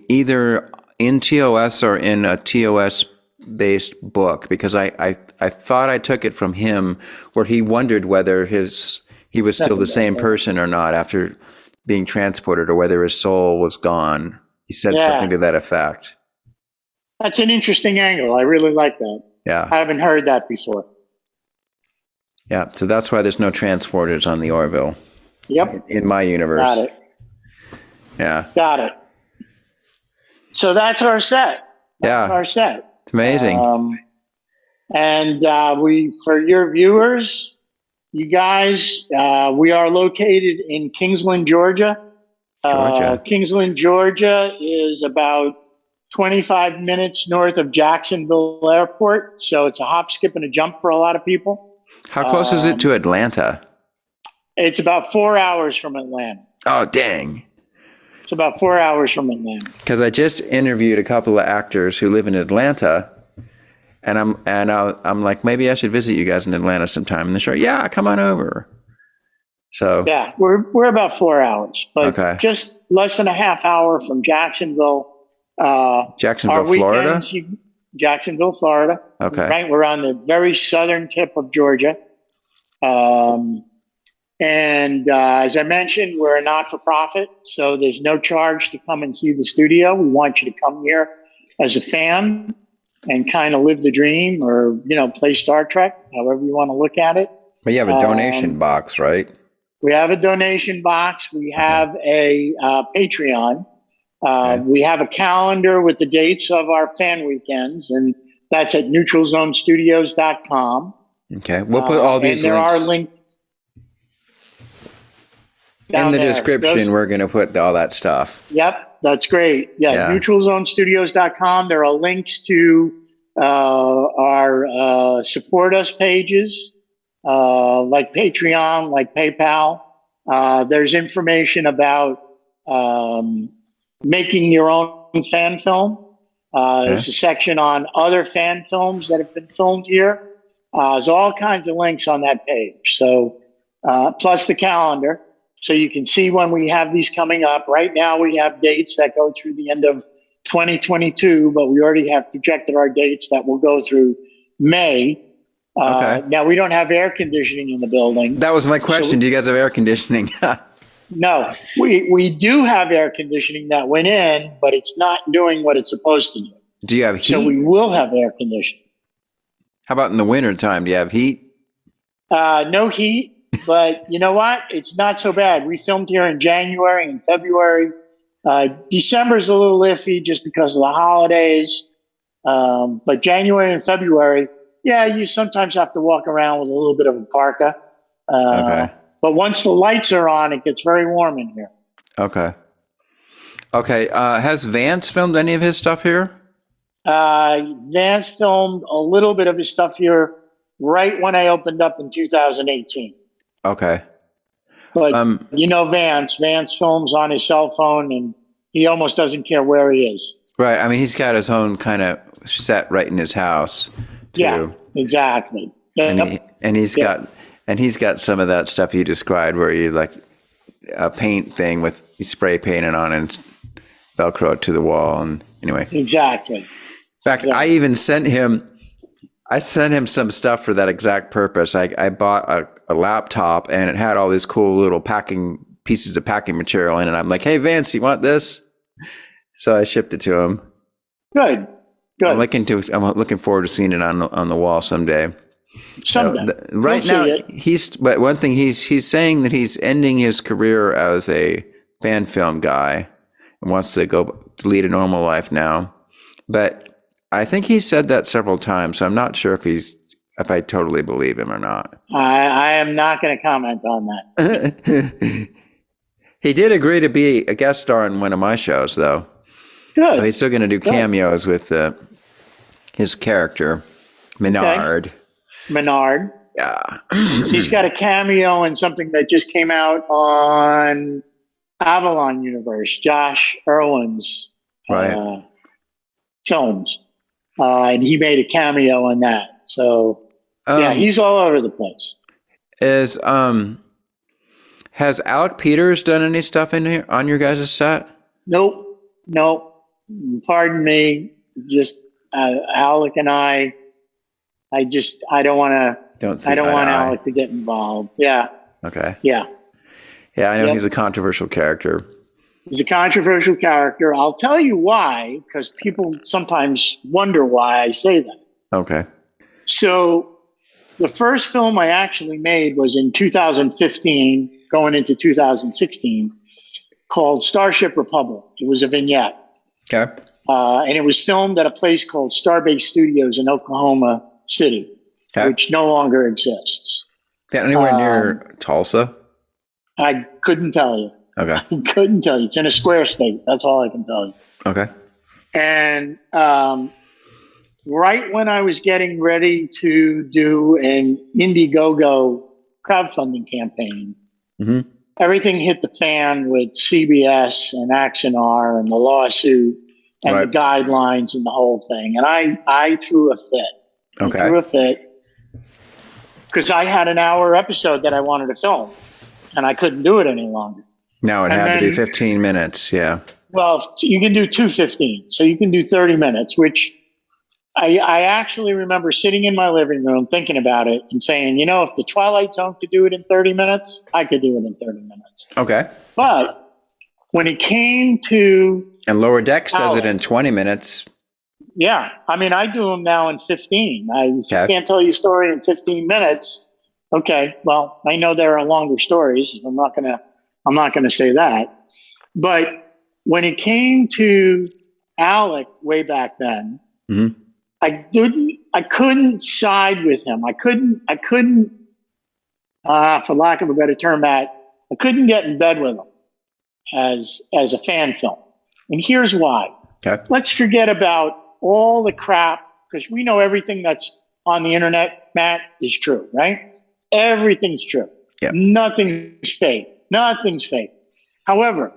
either in TOS or in a TOS-based book, because I thought I took it from him, where he wondered whether he was still the same person or not after being transported, or whether his soul was gone. He said something to that effect. That's an interesting angle. I really like that. Yeah. I haven't heard that before. Yeah, so that's why there's no transporters on the Orville. Yep. In my universe. Got it. Yeah. Got it. So that's our set. That's our set. It's amazing. And for your viewers, you guys, we are located in Kingsland, Georgia. Kingsland, Georgia is about 25 minutes north of Jacksonville Airport. So it's a hop, skip, and a jump for a lot of people. How close is it to Atlanta? It's about 4 hours from Atlanta. Oh, dang. It's about 4 hours from Atlanta. Because I just interviewed a couple of actors who live in Atlanta, and I'm like, maybe I should visit you guys in Atlanta sometime. And they're like, yeah, come on over. So yeah, we're about 4 hours, but just less than a half hour from Jacksonville. Florida? Jacksonville, Florida. Okay. Right, we're on the very southern tip of Georgia. And as I mentioned, we're a not-for-profit, so there's no charge to come and see the studio. We want you to come here as a fan and kind of live the dream, or, play Star Trek, however you want to look at it. But you have a donation box, right? We have a donation box. We have a Patreon. We have a calendar with the dates of our fan weekends, and that's at neutralzonestudios.com. Okay, we'll put all these and there links. Are links in the description. We're going to put all that stuff. Yep, that's great. Yeah. neutralzonestudios.com. There are links to our support us pages, like Patreon, like PayPal. There's information about making your own fan film. There's a section on other fan films that have been filmed here. There's all kinds of links on that page. So, plus the calendar, so you can see when we have these coming up. Right now, we have dates that go through the end of 2022, but we already have projected our dates that will go through May. Now, we don't have air conditioning in the building. That was my question. Do you guys have air conditioning? No, we do have air conditioning that went in, but it's not doing what it's supposed to do. Do you have heat? So we will have air conditioning. How about in the winter time? Do you have heat? No heat, but you know what? It's not so bad. We filmed here in January and February. December's a little iffy just because of the holidays. But January and February, you sometimes have to walk around with a little bit of a parka. But once the lights are on, it gets very warm in here. Okay. Has Vance filmed any of his stuff here? Vance filmed a little bit of his stuff here right when I opened up in 2018. Okay. But Vance films on his cell phone, and he almost doesn't care where he is. Right. I mean, he's got his own kind of set right in his house, too. Yeah, exactly. And he's got some of that stuff you described, where you like a paint thing with spray painted on and Velcro it to the wall. And anyway, exactly. In fact, I even sent him some stuff for that exact purpose. I bought a laptop, and it had all these cool little pieces of packing material in it. I'm like, hey, Vance, you want this? So I shipped it to him. Good. I'm looking forward to seeing it on the wall someday. Right now, but one thing he's saying that he's ending his career as a fan film guy and wants to go to lead a normal life now. But I think he said that several times, so I'm not sure if I totally believe him or not. I am not going to comment on that. He did agree to be a guest star in one of my shows, though. Good. So he's still going to do cameos with his character, Menard. Okay. Menard. Yeah. He's got a cameo in something that just came out on Avalon Universe, Josh Irwin's films. And he made a cameo in that. So, yeah, he's all over the place. Has Alec Peters done any stuff in here on your guys' set? Nope. Pardon me. Just Alec and I don't want Alec to get involved. Yeah. Okay. Yeah. Yeah, I know he's a controversial character. He's a controversial character. I'll tell you why, because people sometimes wonder why I say that. Okay. So the first film I actually made was in 2015, going into 2016, called Starship Republic. It was a vignette. Okay. And it was filmed at a place called Starbase Studios in Oklahoma City, which no longer exists. Anywhere near Tulsa? I couldn't tell you. Okay. I couldn't tell you. It's in a square state. That's all I can tell you. Okay. And right when I was getting ready to do an Indiegogo crowdfunding campaign, everything hit the fan with CBS and Axonar and the lawsuit and the guidelines and the whole thing. And I threw a fit. I threw a fit because I had an hour episode that I wanted to film, and I couldn't do it any longer. No, it had to be 15 minutes, yeah. Well, you can do 2:15, so you can do 30 minutes, which I actually remember sitting in my living room thinking about it and saying, if the Twilight Zone could do it in 30 minutes, I could do it in 30 minutes. Okay. But when it came to... And Lower Decks does it in 20 minutes. Yeah. I mean, I do them now in 15. I can't tell you a story in 15 minutes. Okay. Well, I know there are longer stories. I'm not going to say that. But when it came to Alec way back then, I couldn't side with him. I couldn't, for lack of a better term, Matt, I couldn't get in bed with him as a fan film. And here's why. Okay. Let's forget about all the crap, because we know everything that's on the internet, Matt, is true, right? Everything's true. Yeah. Nothing's fake. Nothing's fake. However,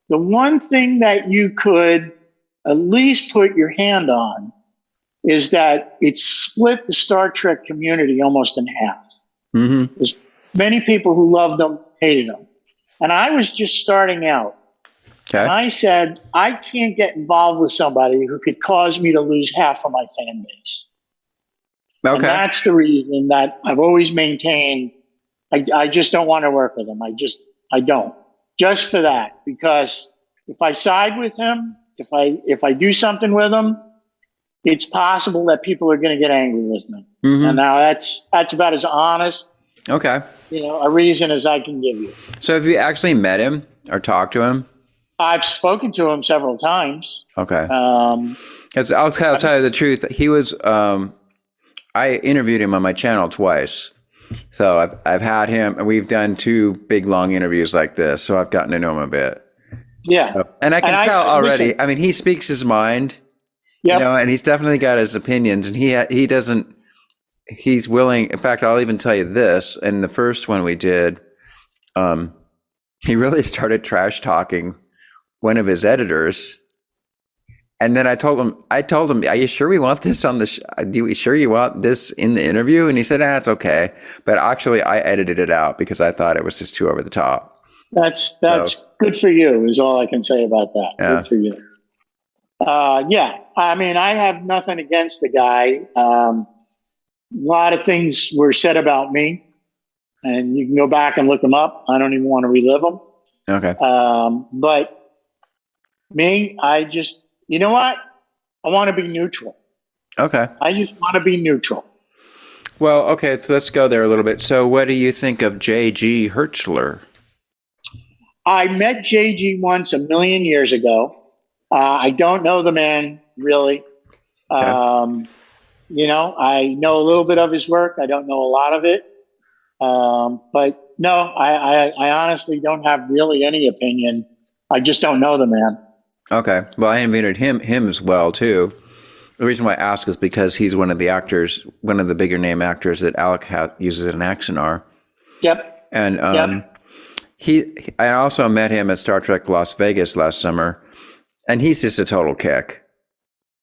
the one thing that you could at least put your hand on is that it split the Star Trek community almost in half. There's many people who loved them, hated them. And I was just starting out. Okay. And I said, I can't get involved with somebody who could cause me to lose half of my fan base. Okay. And that's the reason that I've always maintained I just don't want to work with him. I don't. Just for that. Because if I side with him, if I do something with him, it's possible that people are going to get angry with me. And now that's about as honest, a reason as I can give you. So have you actually met him or talked to him? I've spoken to him several times. Okay. Because I'll tell you the truth. He was, I interviewed him on my channel twice. So I've had him, and we've done 2 big, long interviews like this. So I've gotten to know him a bit. Yeah. And I can tell already. Listen, I mean, he speaks his mind. Yep. And he's definitely got his opinions, and he's willing. In fact, I'll even tell you this. In the first one we did, he really started trash talking one of his editors. And then I told him, are you sure we want this on the show? Sure you want this in the interview? And he said, it's okay. But actually I edited it out because I thought it was just too over the top. That's good for you is all I can say about that. Yeah. Good for you. I mean, I have nothing against the guy. A lot of things were said about me, and you can go back and look them up. I don't even want to relive them. Okay. But me, you know what? I want to be neutral. Okay. I just want to be neutral. Well, okay, so let's go there a little bit. So what do you think of J.G. Hertzler? I met J.G. once a million years ago. I don't know the man, really. Okay. I know a little bit of his work. I don't know a lot of it. But no, I honestly don't have really any opinion. I just don't know the man. Okay. Well, I interviewed him as well too. The reason why I ask is because he's one of the actors, one of the bigger name actors that Alec uses an action R. Yep. And Yep. I also met him at Star Trek Las Vegas last summer, and he's just a total kick.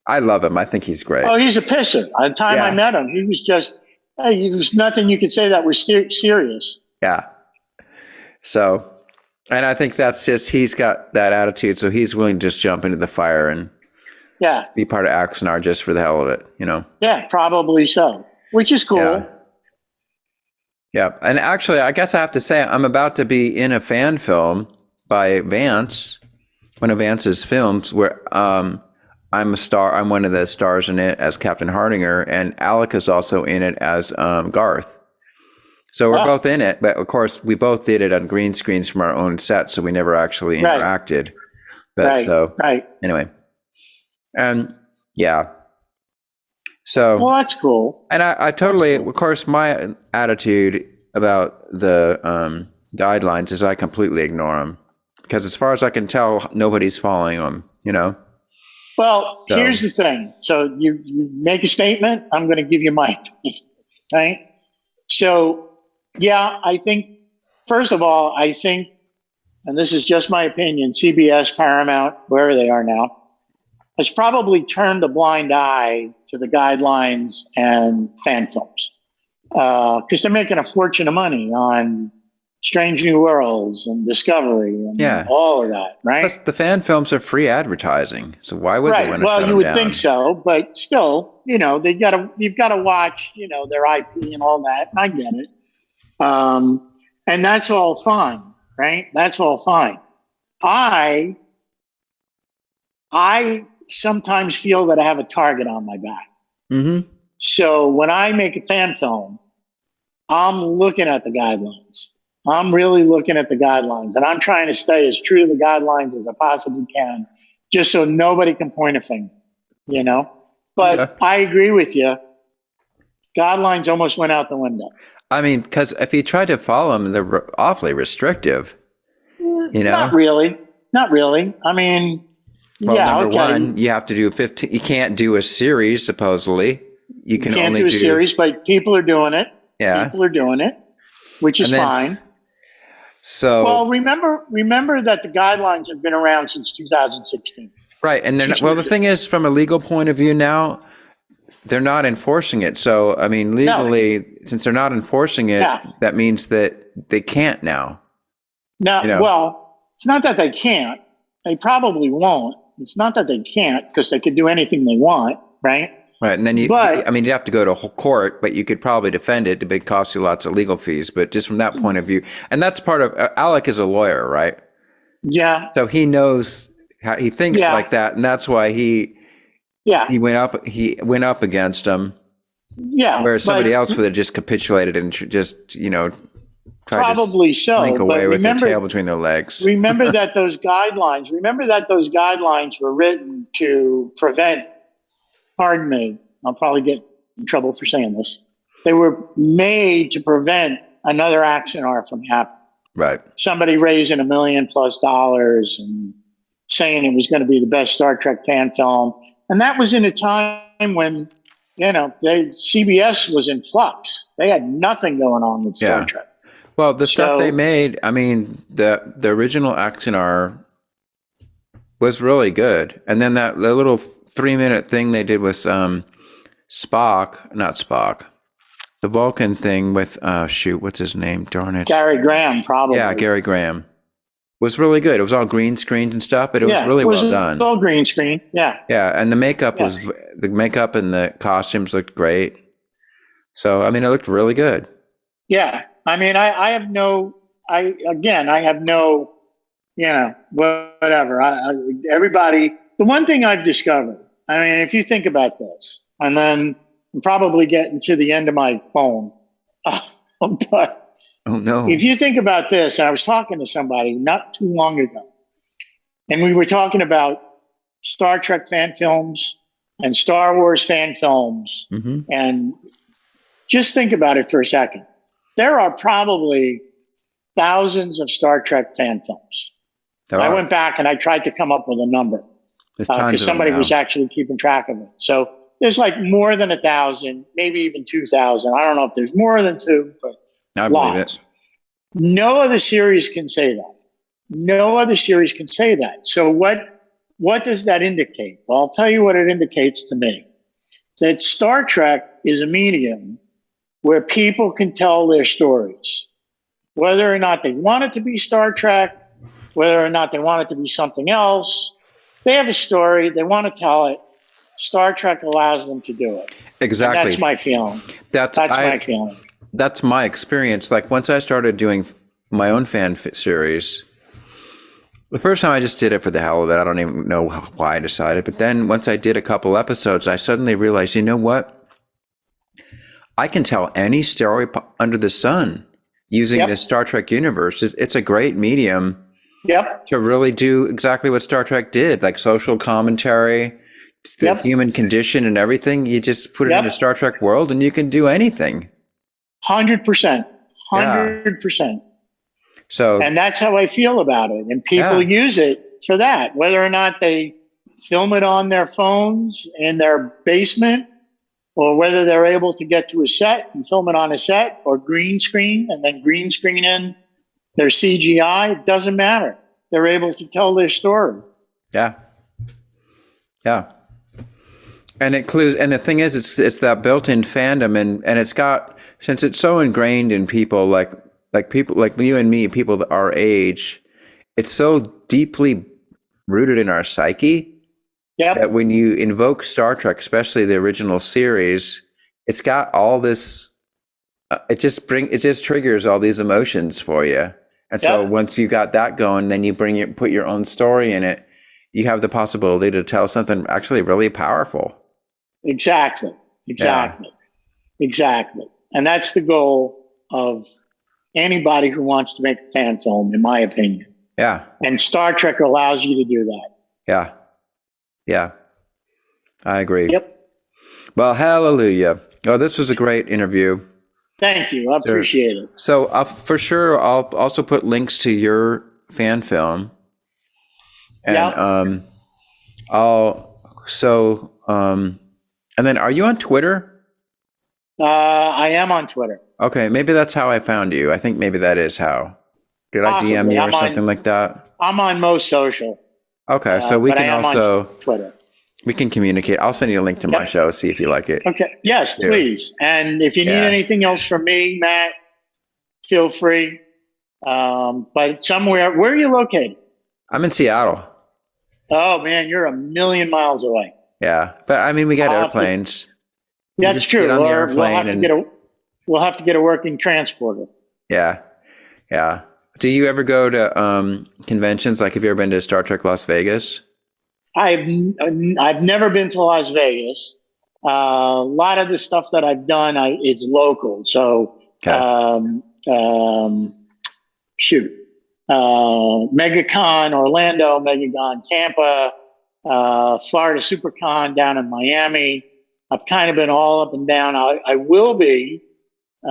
I love him. I think he's great. Oh, he's a pisser. At the time I met him, he was just, hey, there's nothing you could say that was serious. Yeah. So, and I think that's just, he's got that attitude, so he's willing to just jump into the fire and be part of Axonar just for the hell of it, you know? Yeah, probably so, which is cool. Yeah. And actually, I guess I have to say, I'm about to be in a fan film by Vance, one of Vance's films, where I'm a star. I'm one of the stars in it as Captain Hardinger, and Alec is also in it as Garth. So we're both in it, but of course, we both did it on green screens from our own set, so we never actually interacted. But anyway. And so, well, that's cool. And I totally, of course, my attitude about the guidelines is I completely ignore them because, as far as I can tell, nobody's following them. You know. Well, here's the thing. So you make a statement. I'm going to give you my opinion. Right. So, yeah, I think first of all, and this is just my opinion, CBS, Paramount, wherever they are now, has probably turned a blind eye to the guidelines and fan films because they're making a fortune of money on Strange New Worlds and Discovery and all of that, right? Plus, the fan films are free advertising, so why would they want to shut them down? Well, you would think so, but still, you know, you've got to watch, you know, their IP and all that, and I get it. And that's all fine, right? That's all fine. I sometimes feel that I have a target on my back. Mm-hmm. So when I make a fan film, I'm looking at the guidelines. I'm really looking at the guidelines, and I'm trying to stay as true to the guidelines as I possibly can, just so nobody can point a finger, you know? But I agree with you. Guidelines almost went out the window. I mean, because if you try to follow them, they're awfully restrictive. You know? Not really. I mean, number one, you have to do 15. You can't do a series, supposedly. You can't only do a series, but people are doing it. Yeah, people are doing it, which is fine. So, well, remember that the guidelines have been around since 2016. Right, and the thing is, from a legal point of view now, they're not enforcing it. So, I mean, legally, since they're not enforcing it, that means that they can't now. Now, well, it's not that they can't. They probably won't. It's not that they can't because they could do anything they want, right? Right, and then you'd have to go to court, but you could probably defend it. It would cost you lots of legal fees. But just from that point of view, and that's part of Alec is a lawyer, right? Yeah. So he knows how he thinks like that, and that's why he went up against him. Yeah, whereas somebody else would have just capitulated and just tried to slink away with their tail between their legs. Remember that those guidelines were written to prevent. Pardon me, I'll probably get in trouble for saying this. They were made to prevent another Axonar from happening. Right. Somebody raising $1 million+ and saying it was going to be the best Star Trek fan film. And that was in a time when, CBS was in flux. They had nothing going on with Star Trek. Well, the stuff they made, I mean, the original Axonar was really good. And then the little 3-minute thing they did with Spock, the Vulcan thing with, what's his name? Darn it. Gary Graham, probably. Yeah, Gary Graham. Was really good. It was all green screens and stuff, but it was really well done. It was all green screen, yeah. Yeah, and the makeup the makeup and the costumes looked great. So, I mean, it looked really good. Yeah, I mean, I have no, whatever. Everybody, the one thing I've discovered, I mean, if you think about this, and then I'm probably getting to the end of my phone, but if you think about this, I was talking to somebody not too long ago, and we were talking about Star Trek fan films and Star Wars fan films, and just think about it for a second. There are probably thousands of Star Trek fan films. I went back and I tried to come up with a number because somebody was actually keeping track of it. So there's like more than 1,000, maybe even 2,000. I don't know if there's more than 2, but I believe it. No other series can say that. No other series can say that. So what does that indicate? Well, I'll tell you what it indicates to me. That Star Trek is a medium where people can tell their stories, whether or not they want it to be Star Trek, whether or not they want it to be something else. They have a story. They want to tell it. Star Trek allows them to do it. Exactly. And that's my feeling. That's my feeling. That's my experience. Like once I started doing my own fan series, the first time I just did it for the hell of it. I don't even know why I decided. But then once I did a couple episodes, I suddenly realized, you know what? I can tell any story under the sun using the Star Trek universe. It's a great medium to really do exactly what Star Trek did, like social commentary, the human condition and everything. You just put it in a Star Trek world and you can do anything. 100%. 100%. So, and that's how I feel about it. And people use it for that, whether or not they film it on their phones in their basement, or whether they're able to get to a set and film it on a set, or green screen and then green screen in their CGI. It doesn't matter. They're able to tell their story. Yeah. Yeah. And it clues, and the thing is, it's that built-in fandom, and it's got, since it's so ingrained in people, like people like you and me, people our age, it's so deeply rooted in our psyche that when you invoke Star Trek, especially the original series, it's got all this. It just triggers all these emotions for you, and so once you got that going, then you put your own story in it. You have the possibility to tell something actually really powerful. Exactly. And that's the goal of anybody who wants to make a fan film, in my opinion. Yeah. And Star Trek allows you to do that. Yeah. Yeah. I agree. Yep. Well, hallelujah. Oh, this was a great interview. Thank you. I appreciate it. So for sure, I'll also put links to your fan film. And and then are you on Twitter? I am on Twitter. Okay, maybe that's how I found you. I think maybe that is how. Did Possibly. I DM you or something like that? I'm on most social. Okay, so we can also Twitter. We can communicate. I'll send you a link to my show, see if you like it. Okay. Yes, please. And if you need anything else from me, Matt, feel free. But somewhere, where are you located? I'm in Seattle. Oh man, you're a million miles away. Yeah, but I mean, we got airplanes. That's true. Get on the airplane we'll have to get a working transporter. Yeah, yeah. Do you ever go to conventions? Like, have you ever been to Star Trek Las Vegas? I've never been to Las Vegas. A lot of the stuff that I've done, it's local. So, MegaCon Orlando, MegaCon Tampa, Florida SuperCon down in Miami. I've kind of been all up and down. I will be at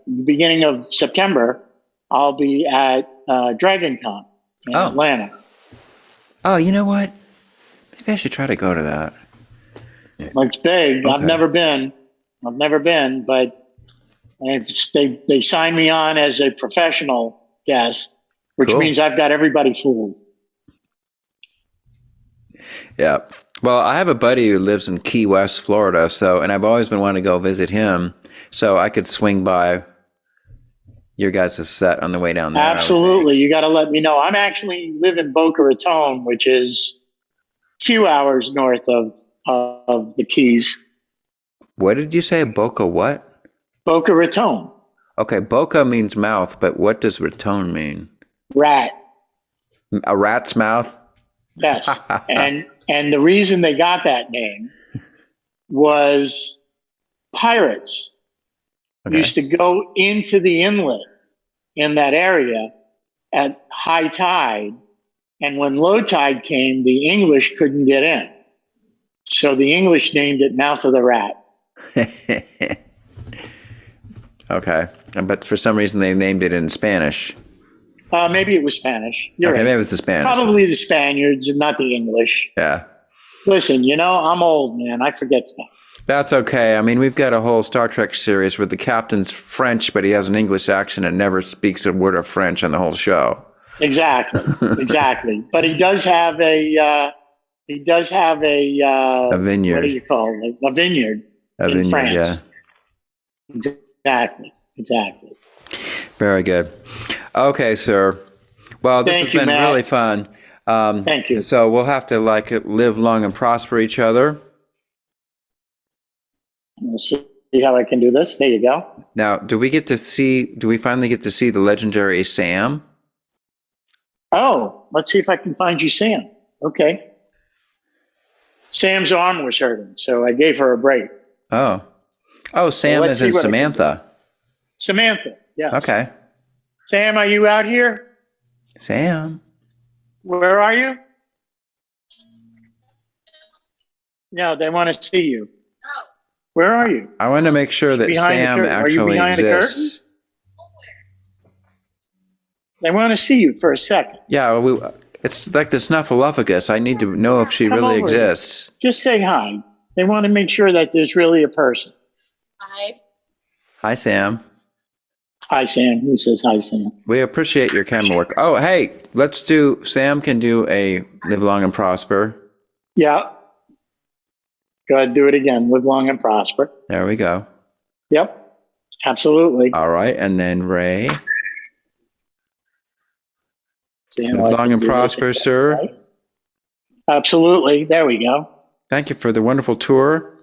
the beginning of September. I'll be at DragonCon in Atlanta. Oh, you know what? Maybe I should try to go to that. It's big. Okay. I've never been, but they signed me on as a professional guest, which means I've got everybody fooled. Yeah. Well, I have a buddy who lives in Key West, Florida, and I've always been wanting to go visit him, so I could swing by your guys' set on the way down there. Absolutely. You got to let me know. I'm actually live in Boca Raton, which is a few hours north of the Keys. What did you say? Boca what? Boca Raton. Okay, Boca means mouth, but what does Raton mean? Rat. A rat's mouth? Yes. and the reason they got that name was pirates used to go into the inlet in that area at high tide, and when low tide came, the English couldn't get in. So the English named it Mouth of the Rat. Okay. But for some reason they named it in Spanish. Maybe it was Spanish. You're Okay, right. maybe it was the Spanish. Probably the Spaniards and not the English. Yeah. Listen, I'm old, man. I forget stuff. That's okay. I mean, we've got a whole Star Trek series where the captain's French, but he has an English accent and never speaks a word of French on the whole show. Exactly. Exactly. But he does have a vineyard. What do you call it? A vineyard in France. Yeah. Exactly. Very good. Okay, sir. Well, this has been really fun. Thank you. So we'll have to live long and prosper each other. We'll see how I can do this. There you go. Now, do we finally get to see the legendary Sam? Oh, let's see if I can find you Sam. Okay. Sam's arm was hurting, so I gave her a break. Oh, Sam is in Samantha. Samantha, yes. Okay. Sam, are you out here? Sam. Where are you? No, they want to see you. Where are you? I want to make sure that Sam actually exists. They want to see you for a second. Yeah, it's like the Snuffleupagus. I need to know if she really exists. Just say hi. They want to make sure that there's really a person. Hi. Hi, Sam. Hi, Sam. He says hi, Sam. We appreciate your camera work. Oh, hey, Sam can do a Live Long and Prosper. Yeah. Go ahead, do it again. Live long and prosper. There we go. Yep. Absolutely. All right, and then Ray. Live long and prosper, sir. Right? Absolutely. There we go. Thank you for the wonderful tour.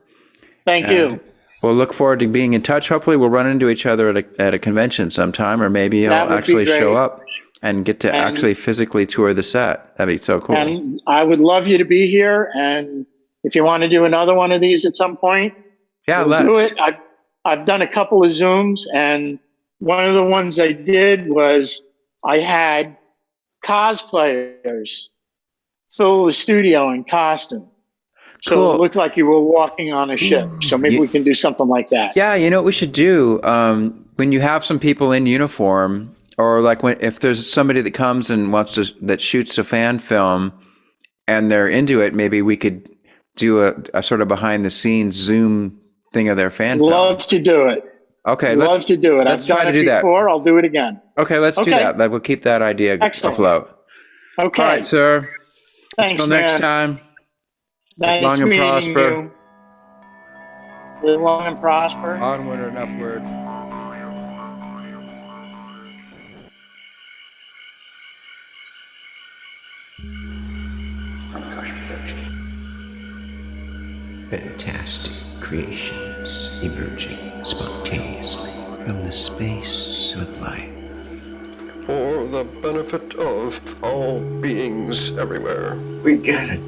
Thank you. We'll look forward to being in touch. Hopefully we'll run into each other at a convention sometime, or maybe I'll actually show up and get to actually physically tour the set. That'd be so cool. And I would love you to be here. And if you want to do another one of these at some point, we'll do it. I've done a couple of Zooms, and one of the ones I did was I had cosplayers fill the studio in costume. So cool. It looked like you were walking on a ship. So maybe we can do something like that. Yeah, you know what we should do? When you have some people in uniform, or if there's somebody that comes and that shoots a fan film and they're into it, maybe we could do a sort of behind the scenes Zoom thing of their fan film. Love to do it. Okay. Love to do it. I've done it before. I'll do it again. Okay, let's do that. We'll keep that idea afloat. Okay. All right, sir. Thanks, Until next time. Nice long and meeting prosper. you. Live long and prosper. Onward and upward. Pranakasha Production. Fantastic creations emerging spontaneously from the space of life. For the benefit of all beings everywhere. We gotta